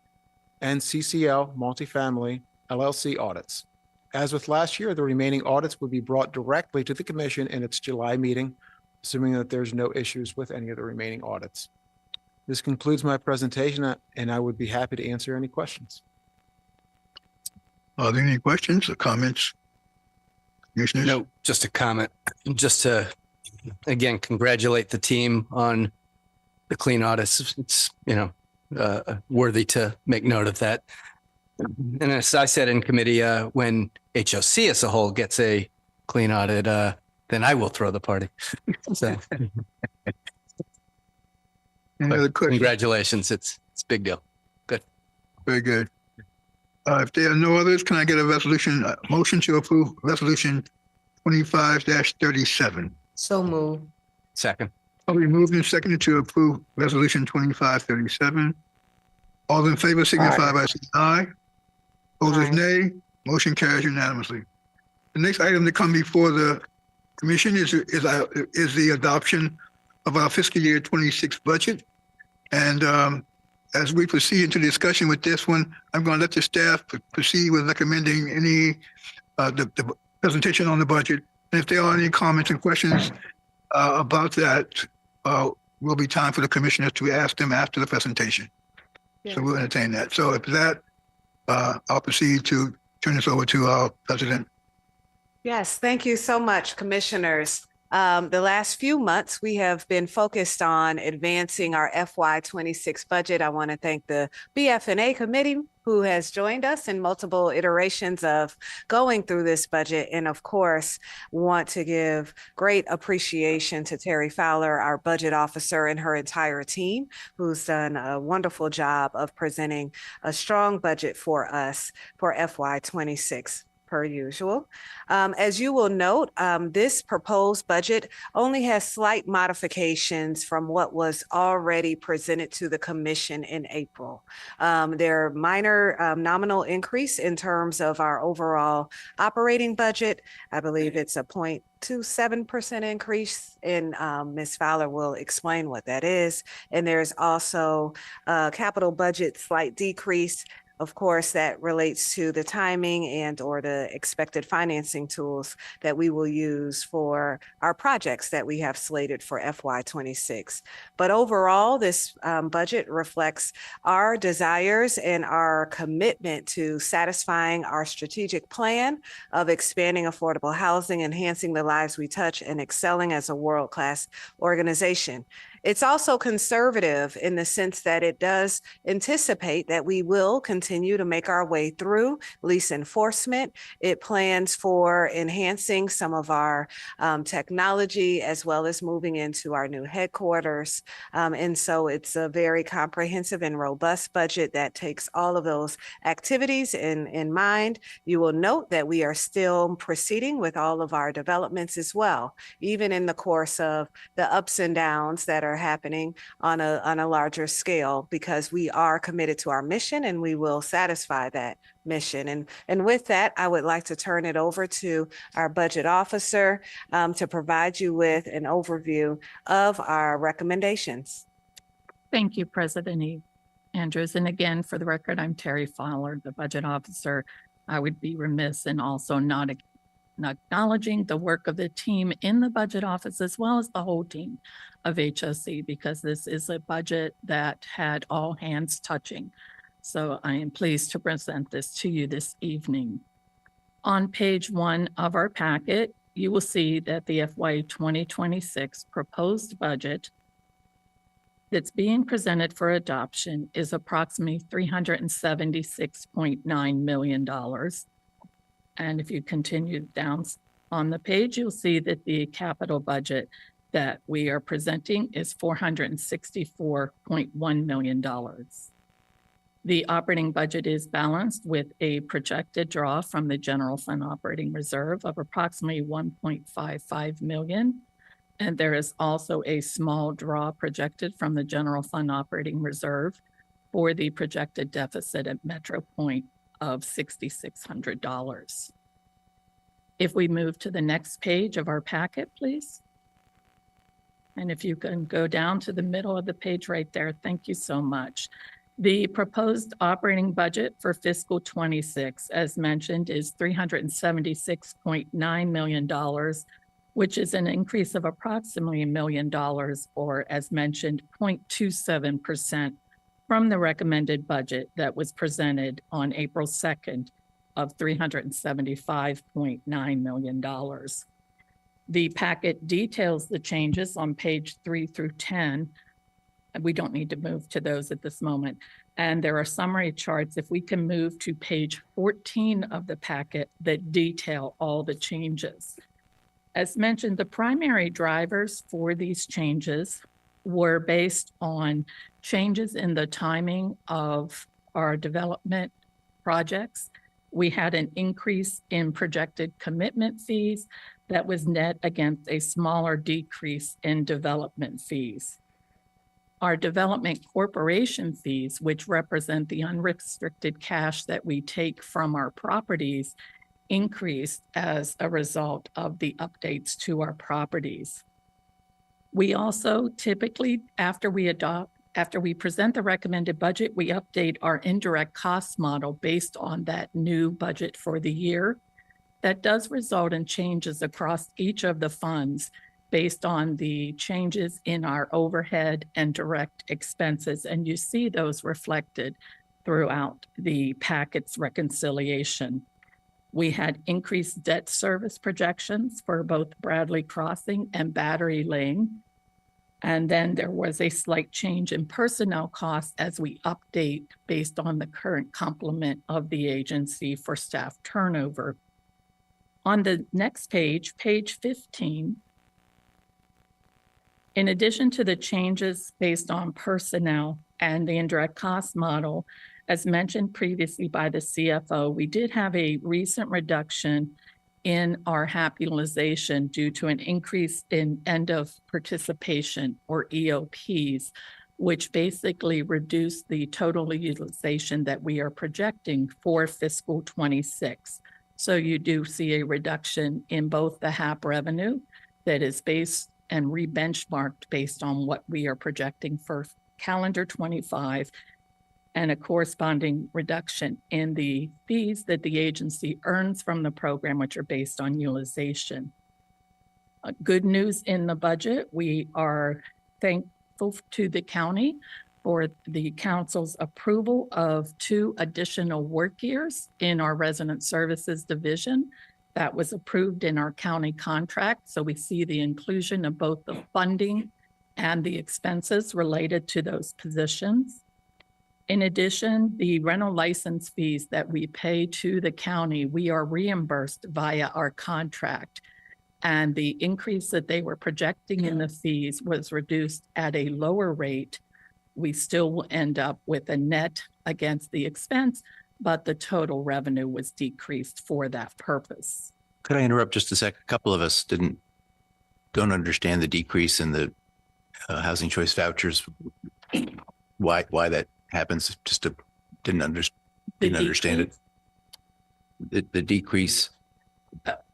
and CCL Multifamily LLC audits. As with last year, the remaining audits will be brought directly to the commission in its July meeting, assuming that there's no issues with any of the remaining audits. This concludes my presentation, and I would be happy to answer any questions. Are there any questions or comments? Commissioners? No, just a comment, just to, again, congratulate the team on the clean audits. It's, worthy to make note of that. And as I said in committee, when HOC as a whole gets a clean audit, then I will throw the party. So Any other questions? congratulations. It's a big deal. Good. Very good. If there are no others, can I get a motion to approve resolution 25-37? So move. Second. I'll be moved and seconded to approve resolution 2537. All in favor signify by saying aye. Opposers, Aye. nay. Motion carries unanimously. The next item to come before the commission is the adoption of our fiscal year 26 budget. And as we proceed into discussion with this one, I'm going to let the staff proceed with recommending the presentation on the budget. And if there are any comments and questions about that, will be time for the commissioners to ask them after the presentation. Yes. So we'll entertain that. So if that, I'll proceed to turn this over to our president. Yes, thank you so much, commissioners. The last few months, we have been focused on advancing our FY26 budget. I want to thank the BF&A committee who has joined us in multiple iterations of going through this budget. And of course, want to give great appreciation to Terry Fowler, our budget officer, and her entire team, who's done a wonderful job of presenting a strong budget for us for FY26. Per usual. As you will note, this proposed budget only has slight modifications from what was already presented to the commission in April. There are minor nominal increase in terms of our overall operating budget. I believe it's a 0.27% increase, and Ms. Fowler will explain what that is. And there's also a capital budget slight decrease. Of course, that relates to the timing and or the expected financing tools that we will use for our projects that we have slated for FY26. But overall, this budget reflects our desires and our commitment to satisfying our strategic plan of expanding affordable housing, enhancing the lives we touch, and excelling as a world-class organization. It's also conservative in the sense that it does anticipate that we will continue to make our way through lease enforcement. It plans for enhancing some of our technology as well as moving into our new headquarters. And so it's a very comprehensive and robust budget that takes all of those activities in mind. You will note that we are still proceeding with all of our developments as well, even in the course of the ups and downs that are happening on a larger scale, because we are committed to our mission and we will satisfy that mission. And with that, I would like to turn it over to our budget officer to provide you with an overview of our recommendations. Thank you, President Andrews. And again, for the record, I'm Terry Fowler, the budget officer. I would be remiss in also not acknowledging the work of the team in the budget office as well as the whole team of HOC, because this is a budget that had all hands touching. So I am pleased to present this to you this evening. On page 1 of our packet, you will see that the FY 2026 proposed budget that's being presented for adoption is approximately $376.9 million. And if you continue down on the page, you'll see that the capital budget that we are presenting is $464.1 million. The operating budget is balanced with a projected draw from the general fund operating reserve of approximately $1.55 million. And there is also a small draw projected from the general fund operating reserve for the projected deficit at Metro Point of $6,600. If we move to the next page of our packet, please. And if you can go down to the middle of the page right there, thank you so much. The proposed operating budget for fiscal 26, as mentioned, is $376.9 million, which is an increase of approximately $1 million, or as mentioned, 0.27% from the recommended budget that was presented on April 2nd of $375.9 million. The packet details the changes on page 3 through 10. We don't need to move to those at this moment. And there are summary charts, if we can move to page 14 of the packet, that detail all the changes. As mentioned, the primary drivers for these changes were based on changes in the timing of our development projects. We had an increase in projected commitment fees that was net against a smaller decrease in development fees. Our development corporation fees, which represent the unrestricted cash that we take from our properties, increased as a result of the updates to our properties. We also typically, after we present the recommended budget, we update our indirect cost model based on that new budget for the year. That does result in changes across each of the funds based on the changes in our overhead and direct expenses. And you see those reflected throughout the packet's reconciliation. We had increased debt service projections for both Bradley Crossing and Battery Lane. And then there was a slight change in personnel costs as we update based on the current complement of the agency for staff turnover. On the next page, page 15, in addition to the changes based on personnel and the indirect cost model, as mentioned previously by the CFO, we did have a recent reduction in our HAP utilization due to an increase in end of participation or EOPs, which basically reduced the total utilization that we are projecting for fiscal 26. So you do see a reduction in both the HAP revenue that is based and re-benchmarked based on what we are projecting for calendar 25, and a corresponding reduction in the fees that the agency earns from the program, which are based on utilization. Good news in the budget, we are thankful to the county for the council's approval of 2 additional work years in our resident services division. That was approved in our county contract. So we see the inclusion of both the funding and the expenses related to those positions. In addition, the rental license fees that we pay to the county, we are reimbursed via our contract. And the increase that they were projecting in the fees was reduced at a lower rate. We still will end up with a net against the expense, but the total revenue was decreased for that purpose. Could I interrupt just a sec? A couple of us don't understand the decrease in the housing choice vouchers. Why that happens? Just didn't understand it. The decrease.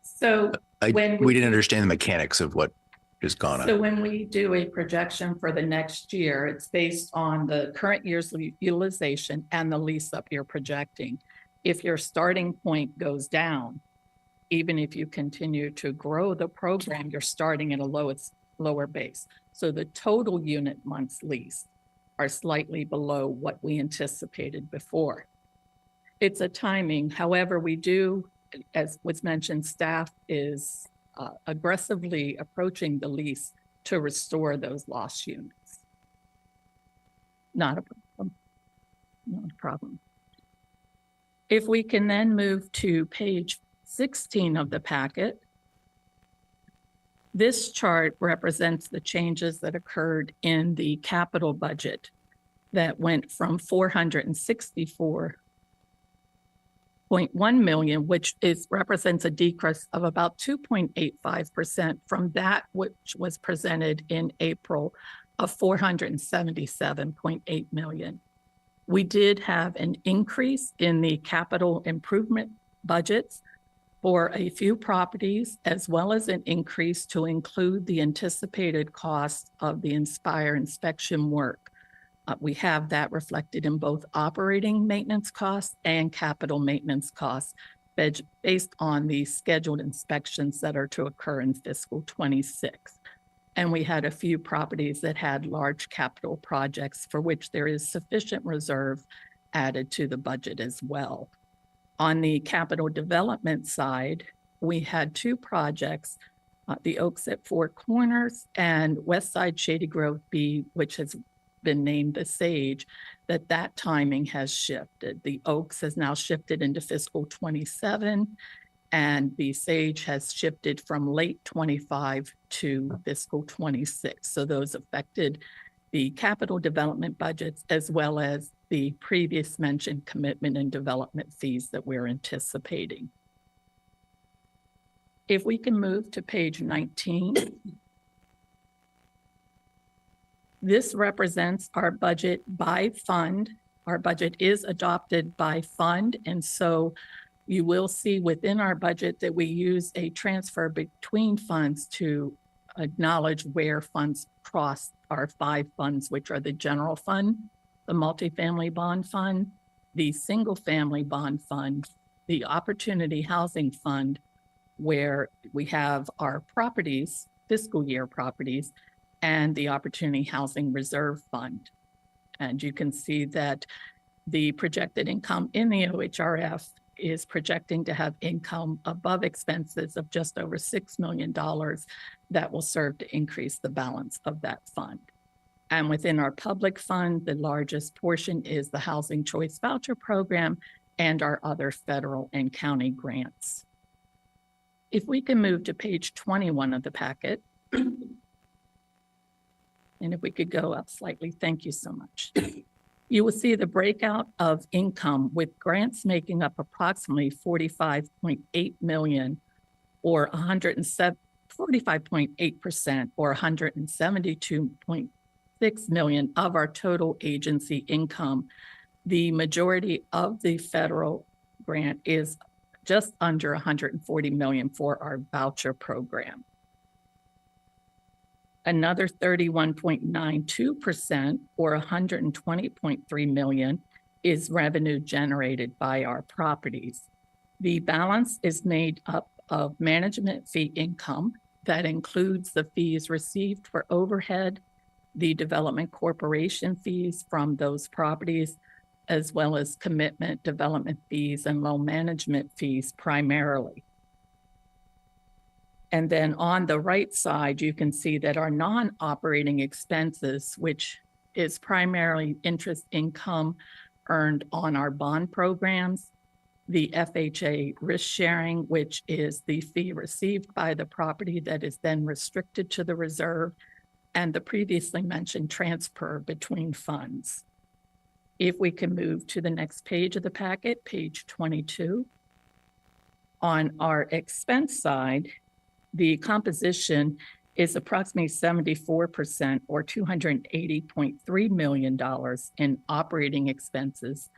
So we when didn't understand the mechanics of what has gone So on. when we do a projection for the next year, it's based on the current year's utilization and the lease up you're projecting. If your starting point goes down, even if you continue to grow the program, you're starting at a lower base. So the total unit months leased are slightly below what we anticipated before. It's a timing. However, we do, as was mentioned, staff is aggressively approaching the lease to restore those lost units. Not a problem. Not a problem. If we can then move to page 16 of the packet, this chart represents the changes that occurred in the capital budget that went from 464.1 million, which represents a decrease of about 2.85% from that which was presented in April of 477.8 million. We did have an increase in the capital improvement budgets for a few properties, as well as an increase to include the anticipated cost of the Inspire inspection work. We have that reflected in both operating maintenance costs and capital maintenance costs based on the scheduled inspections that are to occur in fiscal 26. And we had a few properties that had large capital projects for which there is sufficient reserve added to the budget as well. On the capital development side, we had 2 projects, the Oaks at Four Corners and West Side Shady Grove B, which has been named the Sage, that timing has shifted. The Oaks has now shifted into fiscal 27, and the Sage has shifted from late 25 to fiscal 26. So those affected the capital development budgets as well as the previous mentioned commitment and development fees that we're anticipating. If we can move to page 19. This represents our budget by fund. Our budget is adopted by fund, and so you will see within our budget that we use a transfer between funds to acknowledge where funds cross our 5 funds, which are the general fund, the multifamily bond fund, the single family bond fund, the opportunity housing fund, where we have our properties, fiscal year properties, and the Opportunity Housing Reserve Fund. And you can see that the projected income in the OHRF is projecting to have income above expenses of just over $6 million that will serve to increase the balance of that fund. And within our public fund, the largest portion is the Housing Choice Voucher Program and our other federal and county grants. If we can move to page 21 of the packet. And if we could go up slightly, thank you so much. You will see the breakout of income with grants making up approximately 45.8 million or 45.8% or 172.6 million of our total agency income. The majority of the federal grant is just under 140 million for our voucher program. Another 31.92% or 120.3 million is revenue generated by our properties. The balance is made up of management fee income that includes the fees received for overhead, the development corporation fees from those properties, as well as commitment development fees and loan management fees primarily. And then on the right side, you can see that our non-operating expenses, which is primarily interest income earned on our bond programs, the FHA risk sharing, which is the fee received by the property that is then restricted to the reserve, and the previously mentioned transfer between funds. If we can move to the next page of the packet, page 22. On our expense side, the composition is approximately 74% or $280.3 million in operating expenses,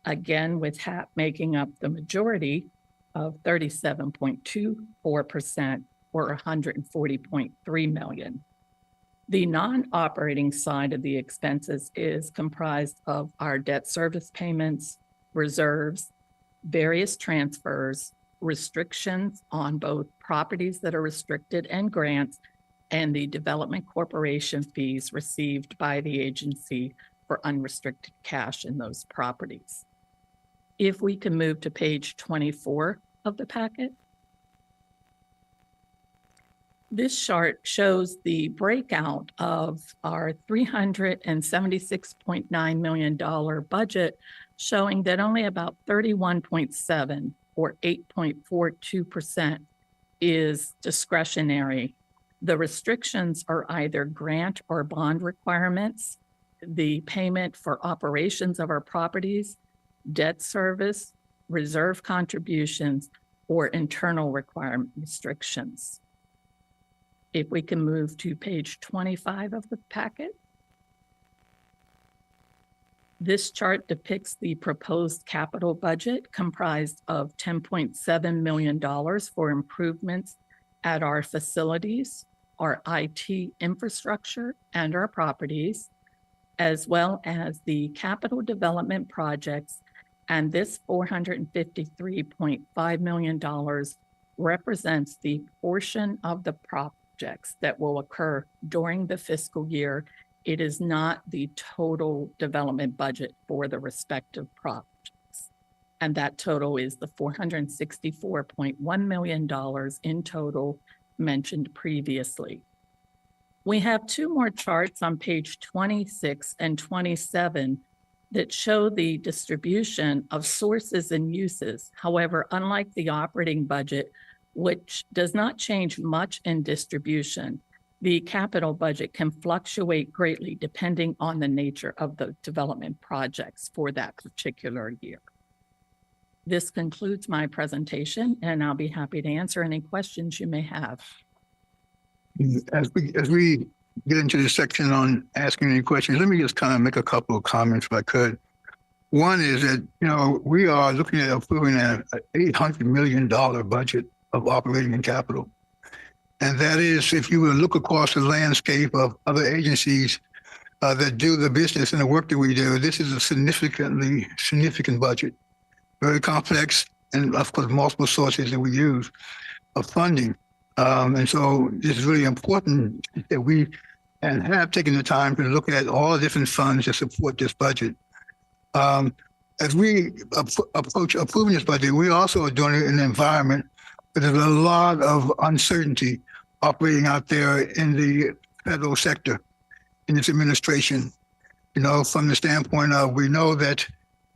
again with HAP making up the majority of 37.24% or $140.3 million. The non-operating side of the expenses is comprised of our debt service payments, reserves, various transfers, restrictions on both properties that are restricted and grants, and the development corporation fees received by the agency for unrestricted cash in those properties. If we can move to page 24 of the packet. This chart shows the breakout of our $376.9 million budget, showing that only about 31.7 or 8.42% is discretionary. The restrictions are either grant or bond requirements, the payment for operations of our properties, debt service, reserve contributions, or internal requirement restrictions. If we can move to page 25 of the packet. This chart depicts the proposed capital budget comprised of $10.7 million for improvements at our facilities, our IT infrastructure, and our properties, as well as the capital development projects. And this $453.5 million represents the portion of the projects that will occur during the fiscal year. It is not the total development budget for the respective projects. And that total is the $464.1 million in total mentioned previously. We have two more charts on page 26 and 27 that show the distribution of sources and uses. However, unlike the operating budget, which does not change much in distribution, the capital budget can fluctuate greatly depending on the nature of the development projects for that particular year. This concludes my presentation, and I'll be happy to answer any questions you may have. As we get into this section on asking any questions, let me just kind of make a couple of comments if I could. One is that, we are looking at approving an $800 million budget of operating and capital. And that is, if you will look across the landscape of other agencies that do the business and the work that we do, this is a significant budget, very complex, and of course, multiple sources that we use of funding. And so it's really important that we have taken the time to look at all the different funds that support this budget. As we approach approving this budget, we also are doing it in an environment where there's a lot of uncertainty operating out there in the federal sector, in its administration. From the standpoint of, we know that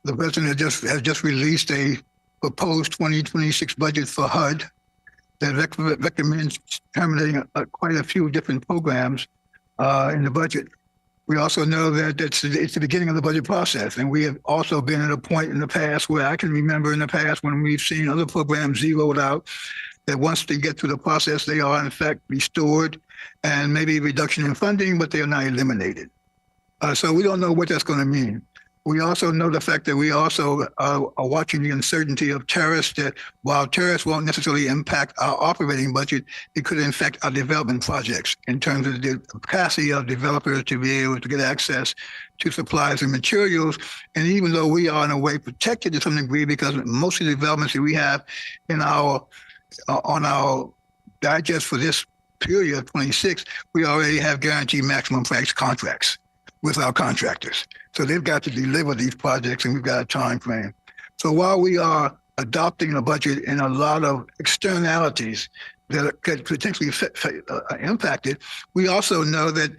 the president has just released a proposed 2026 budget for HUD that recommends terminating quite a few different programs in the budget. We also know that it's the beginning of the budget process. And we have also been at a point in the past where I can remember in the past when we've seen other programs zeroed out, that once they get through the process, they are in fact restored and maybe a reduction in funding, but they are not eliminated. So we don't know what that's going to mean. We also know the fact that we also are watching the uncertainty of tariffs, that while tariffs won't necessarily impact our operating budget, it could impact our development projects in terms of the capacity of developers to be able to get access to supplies and materials. And even though we are in a way protected to some degree, because most of the developments that we have in our on our digest for this period of 26, we already have guaranteed maximum price contracts with our contractors. So they've got to deliver these projects, and we've got a time frame. So while we are adopting a budget in a lot of externalities that could potentially impact it, we also know that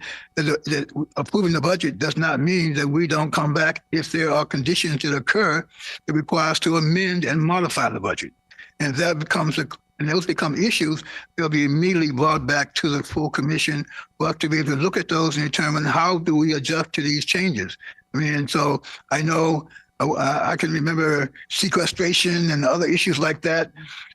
approving the budget does not mean that we don't come back if there are conditions that occur that require us to amend and modify the budget. And that becomes and those become issues, they'll be immediately brought back to the full commission for us to be able to look at those and determine how do we adjust to these changes. I mean, so I know I can remember sequestration and other issues like that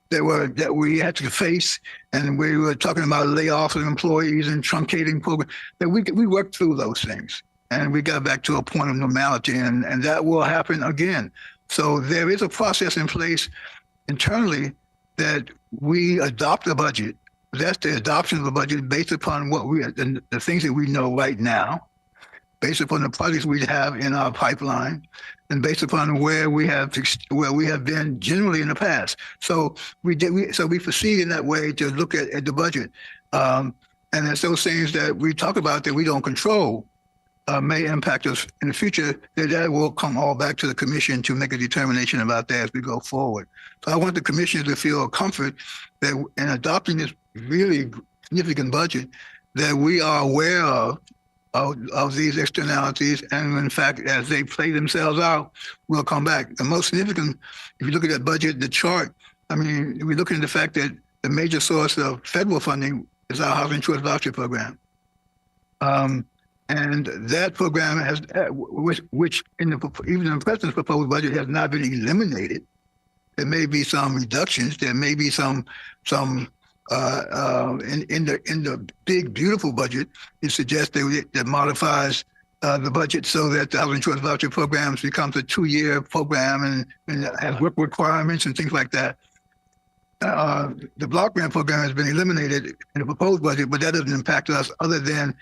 that we had to face, and we were talking about layoffs of employees and truncating programs. That we worked through those things, and we got back to a point of normality, and that will happen again. So there is a process in place internally that we adopt a budget. That's the adoption of a budget based upon the things that we know right now, based upon the projects we have in our pipeline, and based upon where we have been generally in the past. So we proceed in that way to look at the budget, and it's those things that we talk about that we don't control may impact us in the future. That will come all back to the commission to make a determination about that as we go forward. So I want the commissioners to feel comfort that in adopting this really significant budget, that we are aware of these externalities, and in fact, as they play themselves out, we'll come back. The most significant, if you look at that budget, the chart, I mean, we're looking at the fact that the major source of federal funding is our housing choice voucher program. And that program has, which even in the president's proposed budget, has not been eliminated. There may be some reductions. There may be some in the big beautiful budget. It suggests that modifies the budget so that the housing choice voucher programs becomes a 2-year program and has work requirements and things like that. The block grant program has been eliminated in the proposed budget, but that doesn't impact us other than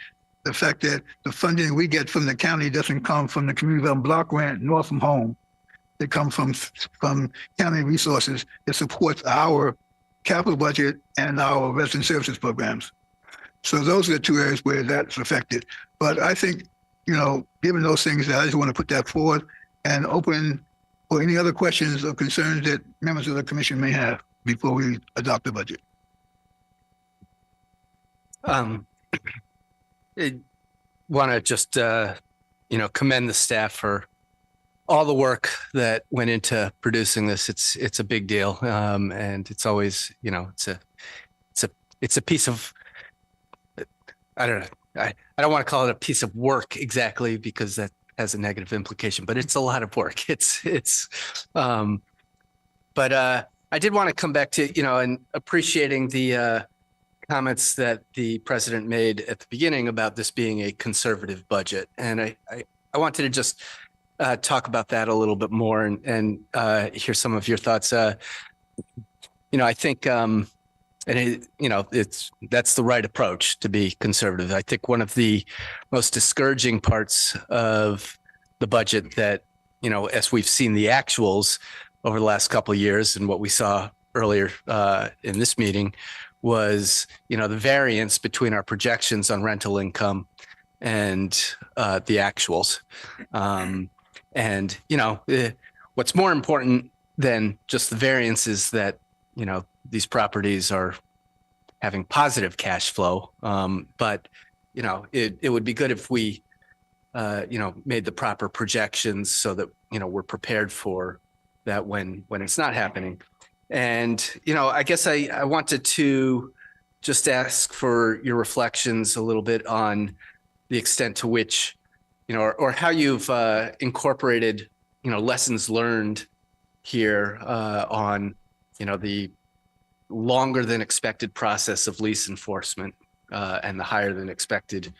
the fact that the funding we get from the county doesn't come from the community development block grant nor from home. It comes from county resources that supports our capital budget and our resident services programs. So those are the two areas where that's affected. But I think, given those things, I just want to put that forward and open for any other questions or concerns that members of the commission may have before we adopt the budget. I want to just, commend the staff for all the work that went into producing this. It's a big deal, and it's always, it's a piece of, I don't know, I don't want to call it a piece of work exactly because that has a negative implication, but it's a lot of work. But I did want to come back to, and appreciating the comments that the president made at the beginning about this being a conservative budget. And I wanted to just talk about that a little bit more and hear some of your thoughts. I think, that's the right approach to be conservative. I think one of the most discouraging parts of the budget that, as we've seen the actuals over the last couple of years and what we saw earlier in this meeting was, the variance between our projections on rental income and the actuals. What's more important than just the variance is that, these properties are having positive cash flow. But it would be good if we, made the proper projections so that, we're prepared for that when it's not happening. And, I guess I wanted to just ask for your reflections a little bit on the extent to which, or how you've incorporated, lessons learned here on, the longer than expected process of lease enforcement and the higher than expected,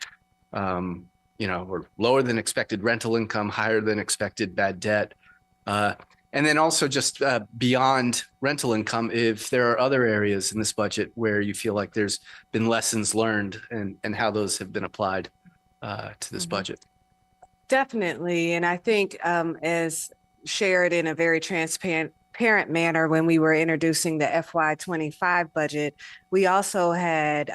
or lower than expected rental income, higher than expected bad debt. And then also just beyond rental income, if there are other areas in this budget where you feel like there's been lessons learned and how those have been applied to this budget. Definitely. And I think as shared in a very transparent manner when we were introducing the FY25 budget, we also had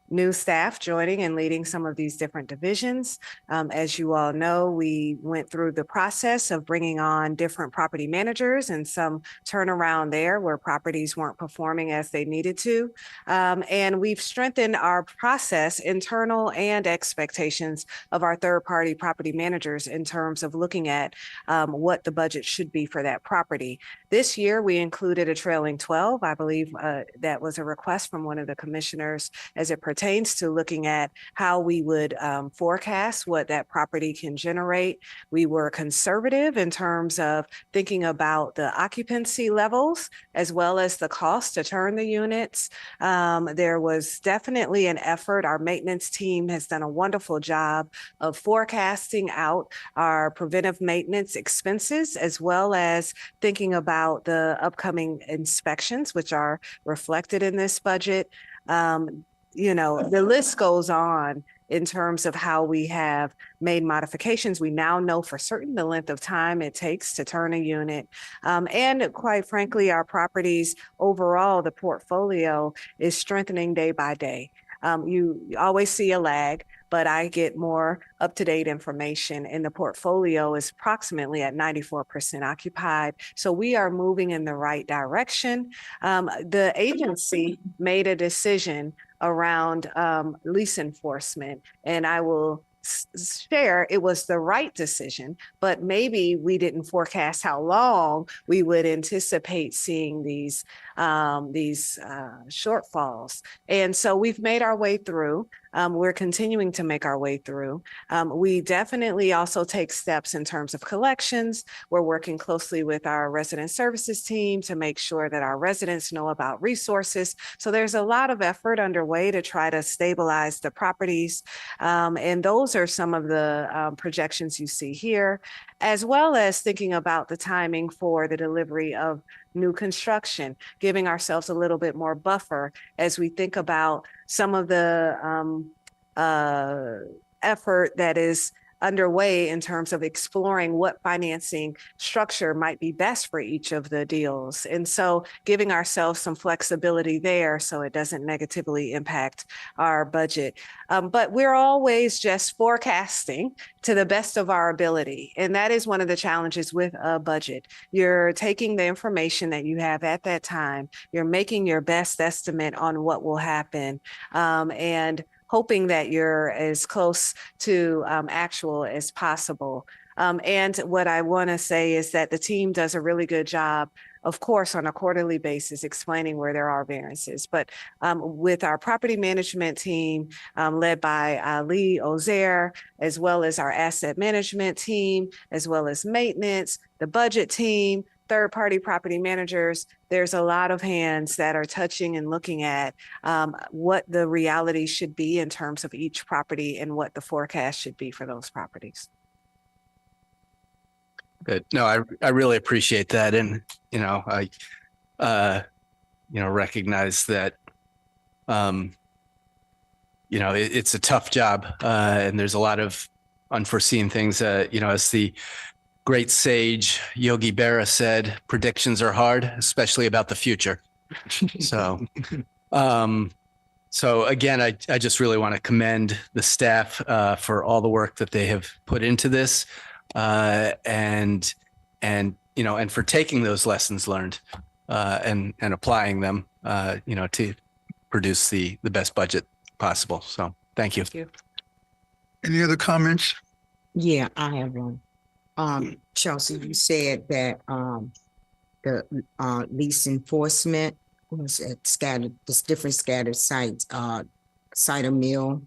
new staff joining and leading some of these different divisions. As you all know, we went through the process of bringing on different property managers and some turnaround there where properties weren't performing as they needed to. And we've strengthened our process, internal and expectations of our third-party property managers in terms of looking at what the budget should be for that property. This year, we included a trailing 12. I believe that was a request from one of the commissioners as it pertains to looking at how we would forecast what that property can generate. We were conservative in terms of thinking about the occupancy levels as well as the cost to turn the units. There was definitely an effort. Our maintenance team has done a wonderful job of forecasting out our preventive maintenance expenses as well as thinking about the upcoming inspections, which are reflected in this budget. The list goes on in terms of how we have made modifications. We now know for certain the length of time it takes to turn a unit. And quite frankly, our properties overall, the portfolio is strengthening day by day. You always see a lag, but I get more up-to-date information, and the portfolio is approximately at 94% occupied. So we are moving in the right direction. The agency made a decision around lease enforcement, and I will share it was the right decision, but maybe we didn't forecast how long we would anticipate seeing these shortfalls. And so we've made our way through. We're continuing to make our way through. We definitely also take steps in terms of collections. We're working closely with our resident services team to make sure that our residents know about resources. So there's a lot of effort underway to try to stabilize the properties. And those are some of the projections you see here, as well as thinking about the timing for the delivery of new construction, giving ourselves a little bit more buffer as we think about some of the effort that is underway in terms of exploring what financing structure might be best for each of the deals. And so giving ourselves some flexibility there so it doesn't negatively impact our budget. But we're always just forecasting to the best of our ability. And that is one of the challenges with a budget. You're taking the information that you have at that time, you're making your best estimate on what will happen, and hoping that you're as close to actual as possible. And what I want to say is that the team does a really good job, of course, on a quarterly basis, explaining where there are variances. But with our property management team led by Lee Ozair, as well as our asset management team, as well as maintenance, the budget team, third-party property managers, there's a lot of hands that are touching and looking at what the reality should be in terms of each property and what the forecast should be for those properties. Good. No, I really appreciate that. And, I, recognize that, it's a tough job and there's a lot of unforeseen things, as the great sage Yogi Berra said, predictions are hard, especially about the future. So, so again, I just really want to commend the staff for all the work that they have put into this, and for taking those lessons learned and applying them, to produce the best budget possible. So, thank you. Thank you. Any other comments? Yeah, I have one. Chelsea, you said that, the, lease enforcement was at there's different scattered sites, Cider Mill,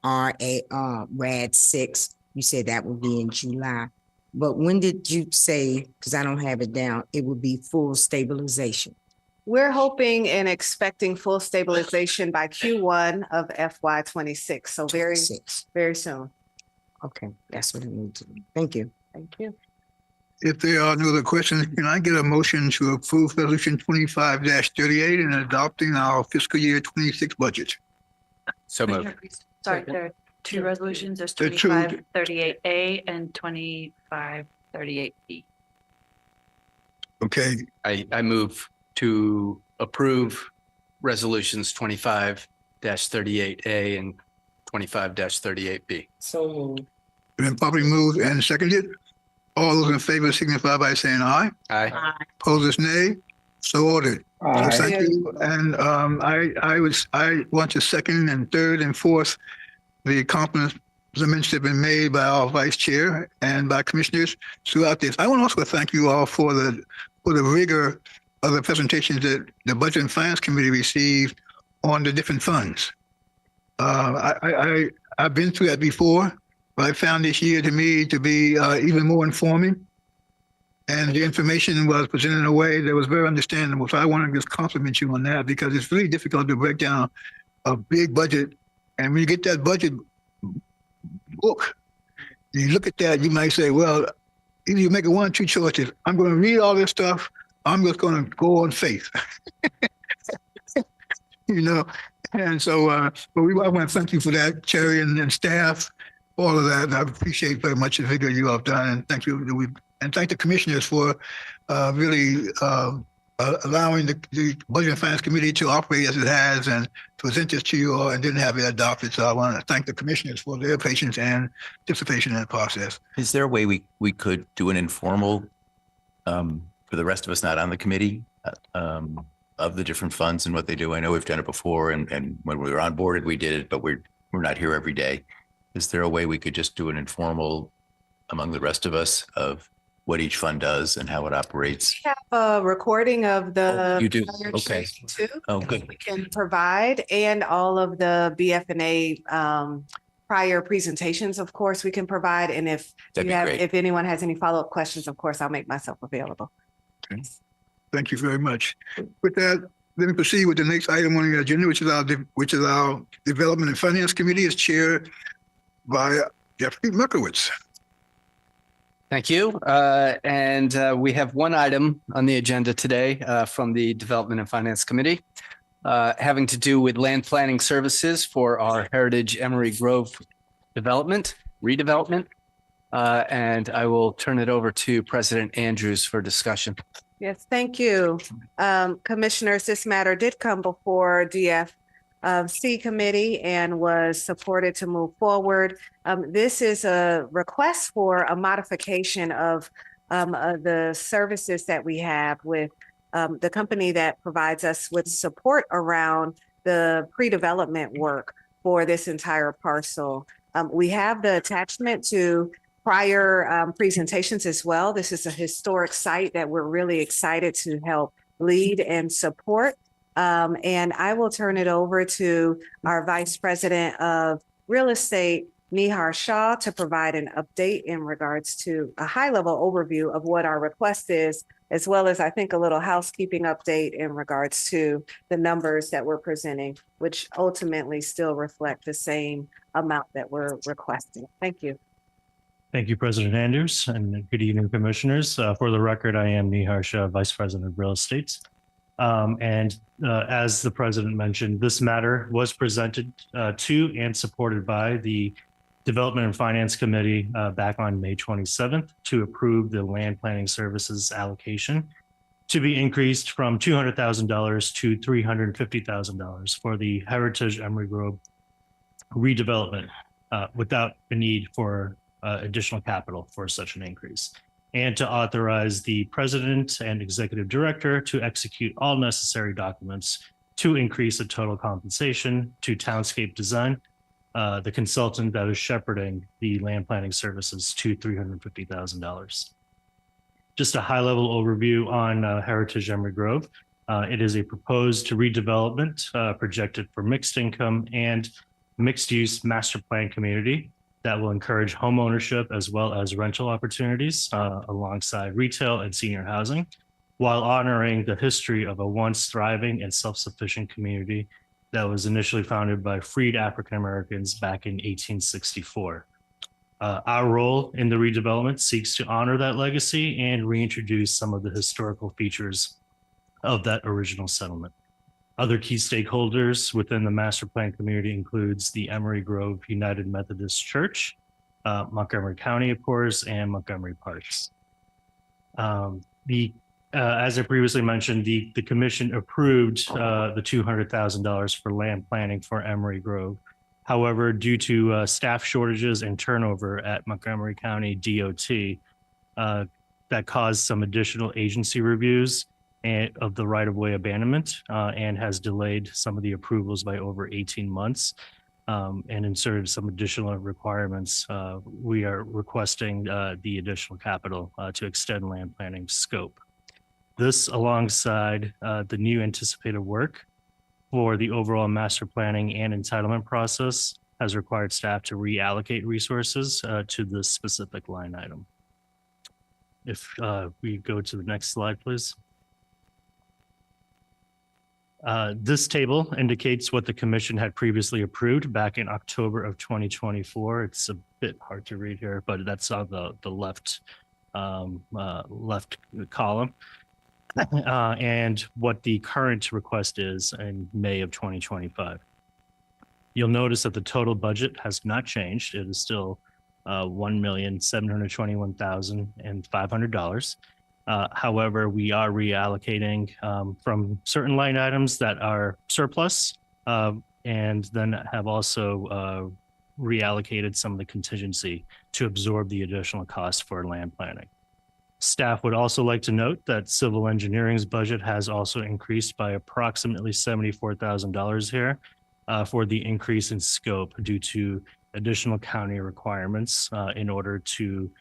RAD 6, you said that would be in July. But when did you say, because I don't have it down, it would be full stabilization? We're hoping and expecting full stabilization by Q1 of FY26. So very, 6. very soon. Okay, that's what I need to do. Thank you. Thank you. If there are no other questions, can I get a motion to approve resolution 25-38 and adopting our fiscal year 26 budget? So moved. Sorry, there are two resolutions. There's There are two. 2538A and 2538B. Okay, I move to approve resolutions 25-38A and 25-38B. So been properly moved and seconded. All those in favor signify by saying aye. Aye. Opposers, nay. So ordered. So thank you. And I want to second and third and fourth the compliments that have been made by our vice chair and by commissioners throughout this. I want to also thank you all for the rigor of the presentations that the Budget and Finance Committee received on the different funds. I've been through that before, but I found this year to me to be even more informing. And the information was presented in a way that was very understandable. So I want to just compliment you on that, because it's really difficult to break down a big budget. And when you get that budget book, you look at that, you might say, well, either you make one or two choices. I'm going to read all this stuff. I'm just going to go on faith. And so, I want to thank you for that, Cherry and staff, all of that. I appreciate very much the vigor you have done, and thank you. And thank the commissioners for really allowing the Budget and Finance Committee to operate as it has and present this to you all and didn't have it adopted. So I want to thank the commissioners for their patience and participation in the process. Is there a way we could do an informal, for the rest of us not on the committee, of the different funds and what they do? I know we've done it before, and when we were onboarded, we did it, but we're not here every day. Is there a way we could just do an informal among the rest of us of what each fund does and how it operates? We have a recording of the. You do? prior Okay. too. Oh, good. We can provide, and all of the BF&A prior presentations, of course, we can provide. And if That'd be great. if anyone has any follow-up questions, of course, I'll make myself available. Okay. Thank you very much. With that, let me proceed with the next item on the agenda, which is our Development and Finance Committee, is chaired by Jeffrey Merkowitz. Thank you. And we have one item on the agenda today from the Development and Finance Committee having to do with land planning services for our Heritage Emery Grove redevelopment. And I will turn it over to President Andrews for discussion. Yes, thank you. Commissioners, this matter did come before DFC committee and was supported to move forward. This is a request for a modification of the services that we have with the company that provides us with support around the pre-development work for this entire parcel. We have the attachment to prior presentations as well. This is a historic site that we're really excited to help lead and support. And I will turn it over to our Vice President of Real Estate, Nihar Shah, to provide an update in regards to a high-level overview of what our request is as well as I think a little housekeeping update in regards to the numbers that we're presenting, which ultimately still reflect the same amount that we're requesting. Thank you. Thank you, President Andrews, and good evening, Commissioners. For the record, I am Nihar Shah, Vice President of Real Estate. As the President mentioned, this matter was presented to and supported by the Development and Finance Committee back on May 27th to approve the land planning services allocation to be increased from $200,000 to $350,000 for the Heritage Emery Grove redevelopment without a need for additional capital for such an increase, and to authorize the President and Executive Director to execute all necessary documents to increase the total compensation to Townscape Design, the consultant that is shepherding the land planning services, to $350,000. Just a high-level overview on Heritage Emery Grove. It is a proposed redevelopment projected for mixed income and mixed-use master plan community that will encourage home ownership as well as rental opportunities alongside retail and senior housing, while honoring the history of a once thriving and self-sufficient community that was initially founded by freed African Americans back in 1864. Our role in the redevelopment seeks to honor that legacy and reintroduce some of the historical features of that original settlement. Other key stakeholders within the master plan community includes the Emery Grove United Methodist Church, Montgomery County, of course, and Montgomery Parks. As I previously mentioned, the commission approved the $200,000 for land planning for Emery Grove. However, due to staff shortages and turnover at Montgomery County DOT, that caused some additional agency reviews of the right-of-way abandonment and has delayed some of the approvals by over 18 months and inserted some additional requirements. We are requesting the additional capital to extend land planning scope. This, alongside the new anticipated work for the overall master planning and entitlement process, has required staff to reallocate resources to this specific line item. If we go to the next slide, please. This table indicates what the commission had previously approved back in October of 2024. It's a bit hard to read here, but that's on the left column. And what the current request is in May of 2025. You'll notice that the total budget has not changed. It is still $1,721,500. However, we are reallocating from certain line items that are surplus and then have also reallocated some of the contingency to absorb the additional cost for land planning. Staff would also like to note that civil engineering's budget has also increased by approximately $74,000 here for the increase in scope due to additional county requirements in order to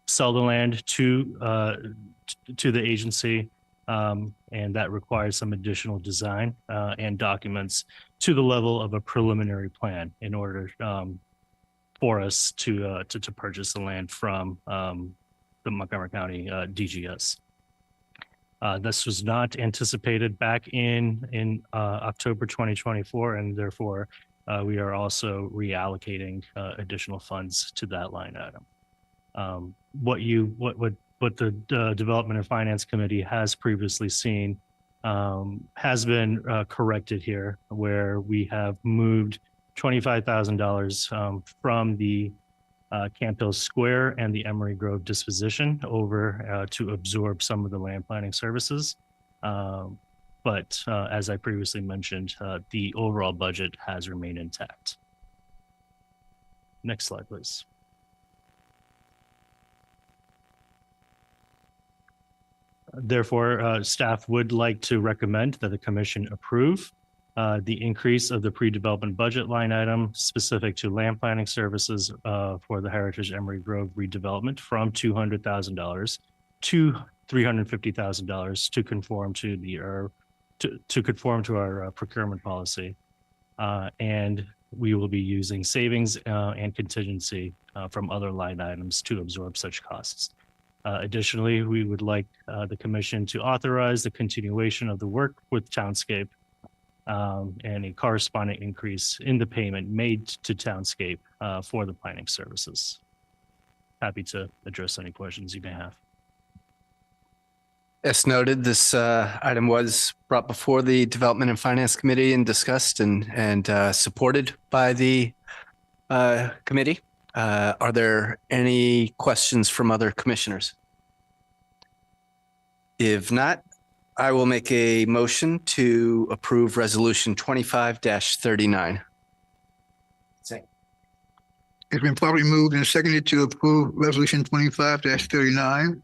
sell the land to the agency, and that requires some additional design and documents to the level of a preliminary plan in order for us to purchase the land from the Montgomery County DGS. This was not anticipated back in October 2024, and therefore we are also reallocating additional funds to that line item. What the Development and Finance Committee has previously seen has been corrected here, where we have moved $25,000 from the Camp Hill Square and the Emery Grove disposition over to absorb some of the land planning services. But as I previously mentioned, the overall budget has remained intact. Next slide, please. Therefore, staff would like to recommend that the commission approve the increase of the pre-development budget line item specific to land planning services for the Heritage Emery Grove redevelopment from $200,000 to $350,000 to conform to our procurement policy, and we will be using savings and contingency from other line items to absorb such costs. Additionally, we would like the commission to authorize the continuation of the work with Townscape and a corresponding increase in the payment made to Townscape for the planning services. Happy to address any questions you may have. As noted, this item was brought before the Development and Finance Committee and discussed and supported by the committee. Are there any questions from other commissioners? If not, I will make a motion to approve Resolution 25-39. It's been properly moved and seconded to approve Resolution 25-39.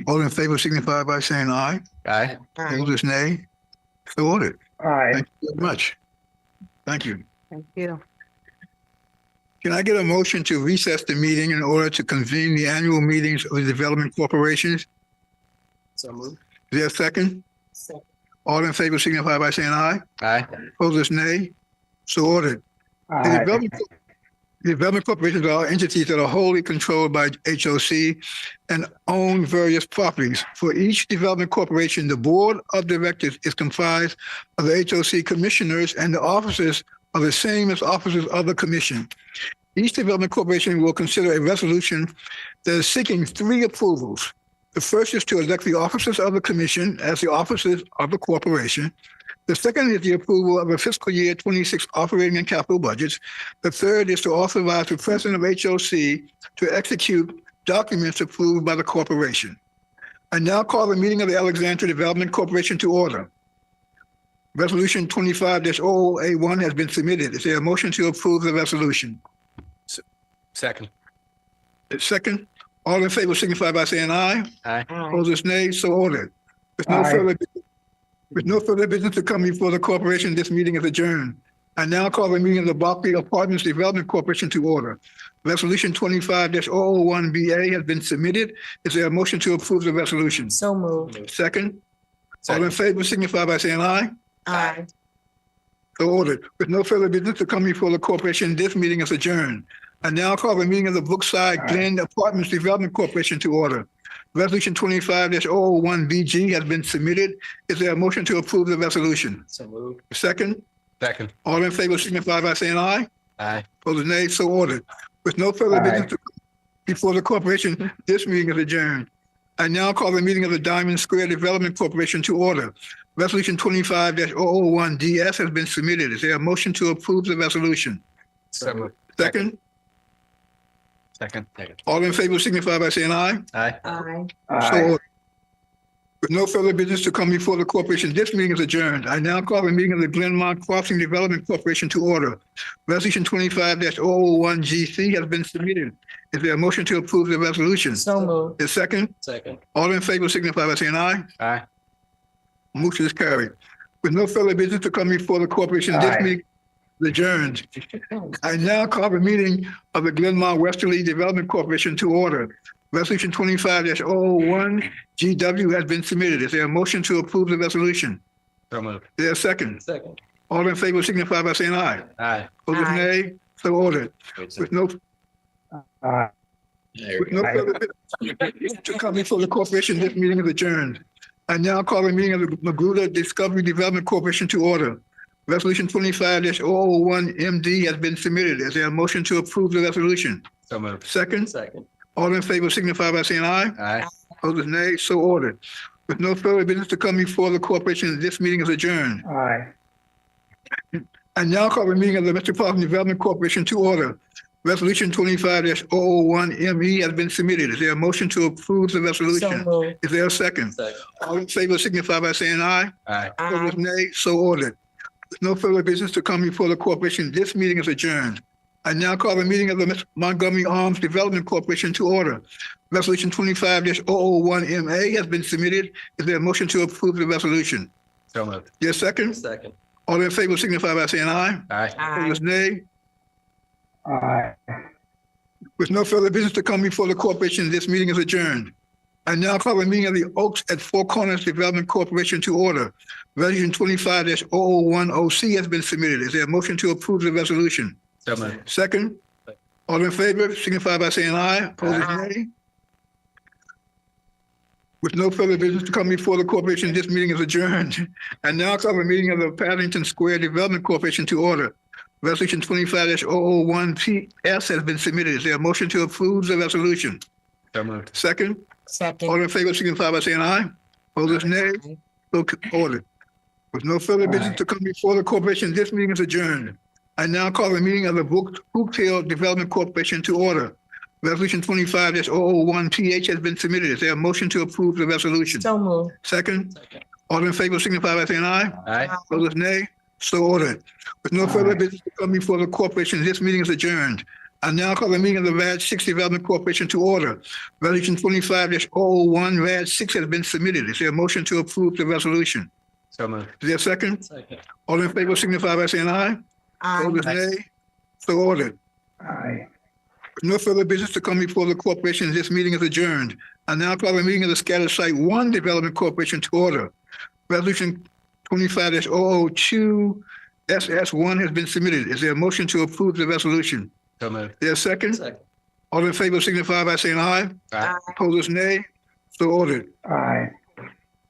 All in favor signify by saying aye. Aye. Opposers, nay. So ordered. Aye. Thank you very much. Thank you. Thank you. Can I get a motion to recess the meeting in order to convene the annual meetings of the development corporations? So moved. Is there a second? Second. All in favor signify by saying aye. Aye. Opposers, nay. So ordered. The development corporations are entities that are wholly controlled by HOC and own various properties. For each development corporation, the board of directors is comprised of the HOC commissioners, and the officers are the same as officers of the commission. Each development corporation will consider a resolution that is seeking 3 approvals. The first is to elect the officers of the commission as the officers of the corporation. The second is the approval of a fiscal year 26 operating and capital budgets. The third is to authorize the president of HOC to execute documents approved by the corporation. I now call the meeting of the Alexandria Development Corporation to order. Resolution 25-00A1 has been submitted. Is there a motion to approve the resolution? Second. Second, all in favor signify by saying aye. Aye. Opposers, nay. So ordered. With no further business to come before the corporation, this meeting is adjourned. I now call the meeting of the Berkeley Apartments Development Corporation to order. Resolution 25-001BA has been submitted. Is there a motion to approve the resolution? So moved. Second, all in favor signify by saying aye. Aye. So ordered. With no further business to come before the corporation, this meeting is adjourned. I now call the meeting of the Brookside Glen Apartments Development Corporation to order. Resolution 25-001BG has been submitted. Is there a motion to approve the resolution? So moved. Second, Second. all in favor signify by saying aye. Aye. Opposed, nay. So ordered. With no further business to come before the corporation, this meeting is adjourned. I now call the meeting of the Diamond Square Development Corporation to order. Resolution 25-001DS has been submitted. Is there a motion to approve the resolution? So moved. Second, Second. Second. all in favor signify by saying aye. Aye. Aye. So ordered. With no further business to come before the corporation, this meeting is adjourned. I now call the meeting of the Glenmont Crossing Development Corporation to order. Resolution 25-001GC has been submitted. Is there a motion to approve the resolution? So moved. The second, Second. all in favor signify by saying aye. Aye. Motion is carried. With no further business to come before the corporation, this meeting is adjourned. I now call the meeting of the Glenmont Westerly Development Corporation to order. Resolution 25-001GW has been submitted. Is there a motion to approve the resolution? So moved. Is there a second? Second. All in favor signify by saying aye. Aye. Opposed, Aye. nay. So ordered. With no further business to come before the corporation, this meeting is adjourned. I now call the meeting of the Magruder Discovery Development Corporation to order. Resolution 25-001MD has been submitted. Is there a motion to approve the resolution? So moved. Second, Second. all in favor signify by saying aye. Aye. Opposed, nay. So ordered. With no further business to come before the corporation, this meeting is adjourned. Aye. I now call the meeting of the Metropolitan Development Corporation to order. Resolution 25-001ME has been submitted. Is there a motion to approve the So resolution? moved. Is there a second? Second. All in favor signify by saying aye. Aye. Opposed, nay. So ordered. With no further business to come before the corporation, this meeting is adjourned. I now call the meeting of the Montgomery Arms Development Corporation to order. Resolution 25-001MA has been submitted. Is there a motion to approve the resolution? So moved. Yes, second? Second. All in favor signify by saying aye. Aye. Opposed, nay. With no further business to come before the corporation, this meeting is adjourned. I now call the meeting of the Oaks at Four Corners Development Corporation to order. Resolution 25-001OC has been submitted. Is there a motion to approve the resolution? So moved. Second, all in favor, signify by saying aye. Opposed, nay. With no further business to come before the corporation, this meeting is adjourned. I now call the meeting of the Paddington Square Development Corporation to order. Resolution 25-001 PS has been submitted. Is there a motion to approve the resolution? So moved. Second, Second. all in favor, signify by saying aye. Opposed, nay. So ordered. With no further business to come before the corporation, this meeting is adjourned. I now call the meeting of the Brookfield Development Corporation to order. Resolution 25-001 PH has been submitted. Is there a motion to approve the resolution? So moved. Second, all in favor, signify by saying aye. Aye. Opposed, nay. So ordered. With no further business to come before the corporation, this meeting is adjourned. I now call the meeting of the RAD 6 Development Corporation to order. Resolution 25-001 RAD 6 has been submitted. Is there a motion to approve the resolution? So moved. Is there a second? All in favor, signify by saying aye. Aye. Opposed, nay. So ordered. With no further business to come before the corporation, this meeting is adjourned. I now call the meeting of the Scattered Site 1 Development Corporation to order. Resolution 25-002 SS1 has been submitted. Is there a motion to approve the resolution? So moved. Is there a second? All in favor signify by saying aye. Aye. Opposed, nay. So ordered.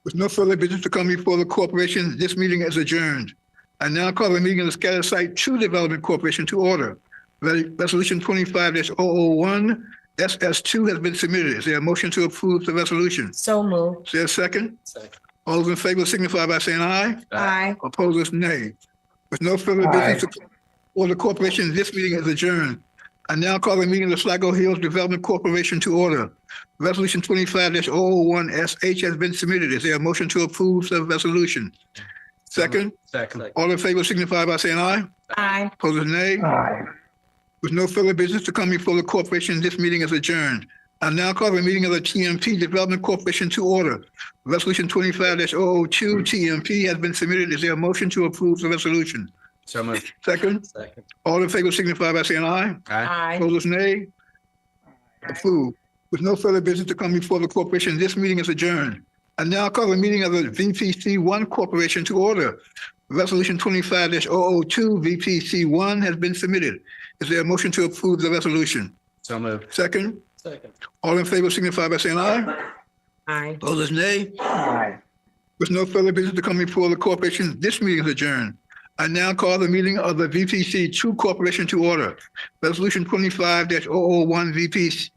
With no further business to come before the corporation, this meeting is adjourned. I now call the meeting of the Scattered Site 2 Development Corporation to order. Resolution 25-001 SS2 has been submitted. Is there a motion to approve the resolution? So moved. Is there a second? All those in favor signify by saying aye. Aye. Opposed, nay. With no further business to come before the corporation, this meeting is adjourned. I now call the meeting of the Sligo Hills Development Corporation to order. Resolution 25-001 SH has been submitted. Is there a motion to approve the resolution? Second, Second. all in favor signify by saying aye. Aye. Opposed, nay. With no further business to come before the corporation, this meeting is adjourned. I now call the meeting of the TMP Development Corporation to order. Resolution 25-002 TMP has been submitted. Is there a motion to approve the resolution? So moved. Second, Second. all in favor signify by saying aye. Aye. Aye. Opposed, nay. Approved. With no further business to come before the corporation, this meeting is adjourned. I now call the meeting of the VPC1 Corporation to order. Resolution 25-002 VPC1 has been submitted. Is there a motion to approve the resolution? So moved. Second, Second. all in favor signify by saying aye. Aye. Opposed, nay. With no further business to come before the corporation, this meeting is adjourned. I now call the meeting of the VPC2 Corporation to order. Resolution 25-001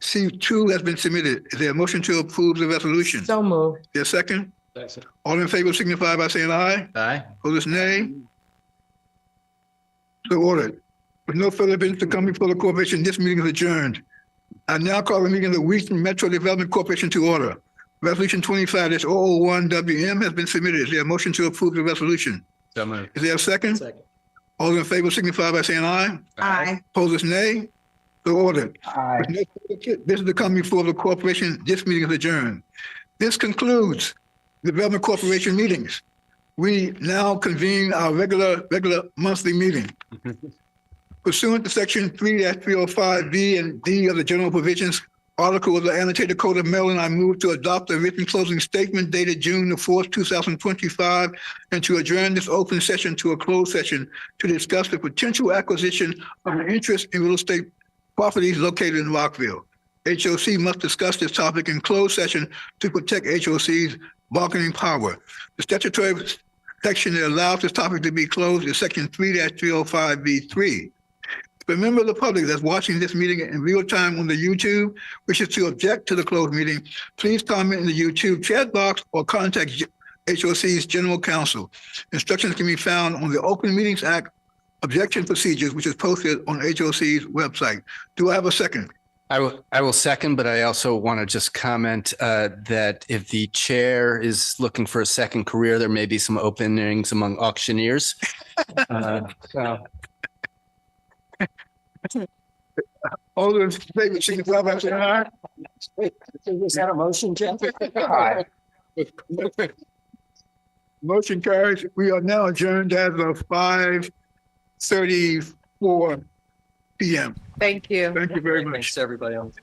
VPC2 has been submitted. Is there a motion to approve the resolution? So moved. Is there a second? Second. All in favor signify by saying aye. Aye. Opposed, nay. So ordered. With no further business to come before the corporation, this meeting is adjourned. I now call the meeting of the Wheaton Metro Development Corporation to order. Resolution 25-001 WM has been submitted. Is there a motion to approve the resolution? So moved. Is there a second? Second. All in favor signify by saying aye. Aye. Opposed, nay. So ordered. With no further business to come before the corporation, this meeting is adjourned. This concludes Development Corporation meetings. We now convene our regular monthly meeting. Pursuant to Section 3-305B and D of the General Provisions Article of the Annotated Code of Maryland, I move to adopt a written closing statement dated June the 4th, 2025, and to adjourn this open session to a closed session to discuss the potential acquisition of an interest in real estate properties located in Rockville. HOC must discuss this topic in closed session to protect HOC's bargaining power. The statutory section that allows this topic to be closed is Section 3-305B3. If a member of the public that's watching this meeting in real time on the YouTube wishes to object to the closed meeting, please comment in the YouTube chat box or contact HOC's General Counsel. Instructions can be found on the Open Meetings Act objection procedures, which is posted on HOC's website. Do I have a second? I will second, but I also want to just comment that if the chair is looking for a second career, there may be some openings among auctioneers. So All those in favor, signify by saying aye. Is that a motion, Jeff? Aye. Motion carries. We are now adjourned as of 5:34 p.m. Thank you. Thank you very much. thanks, everybody else.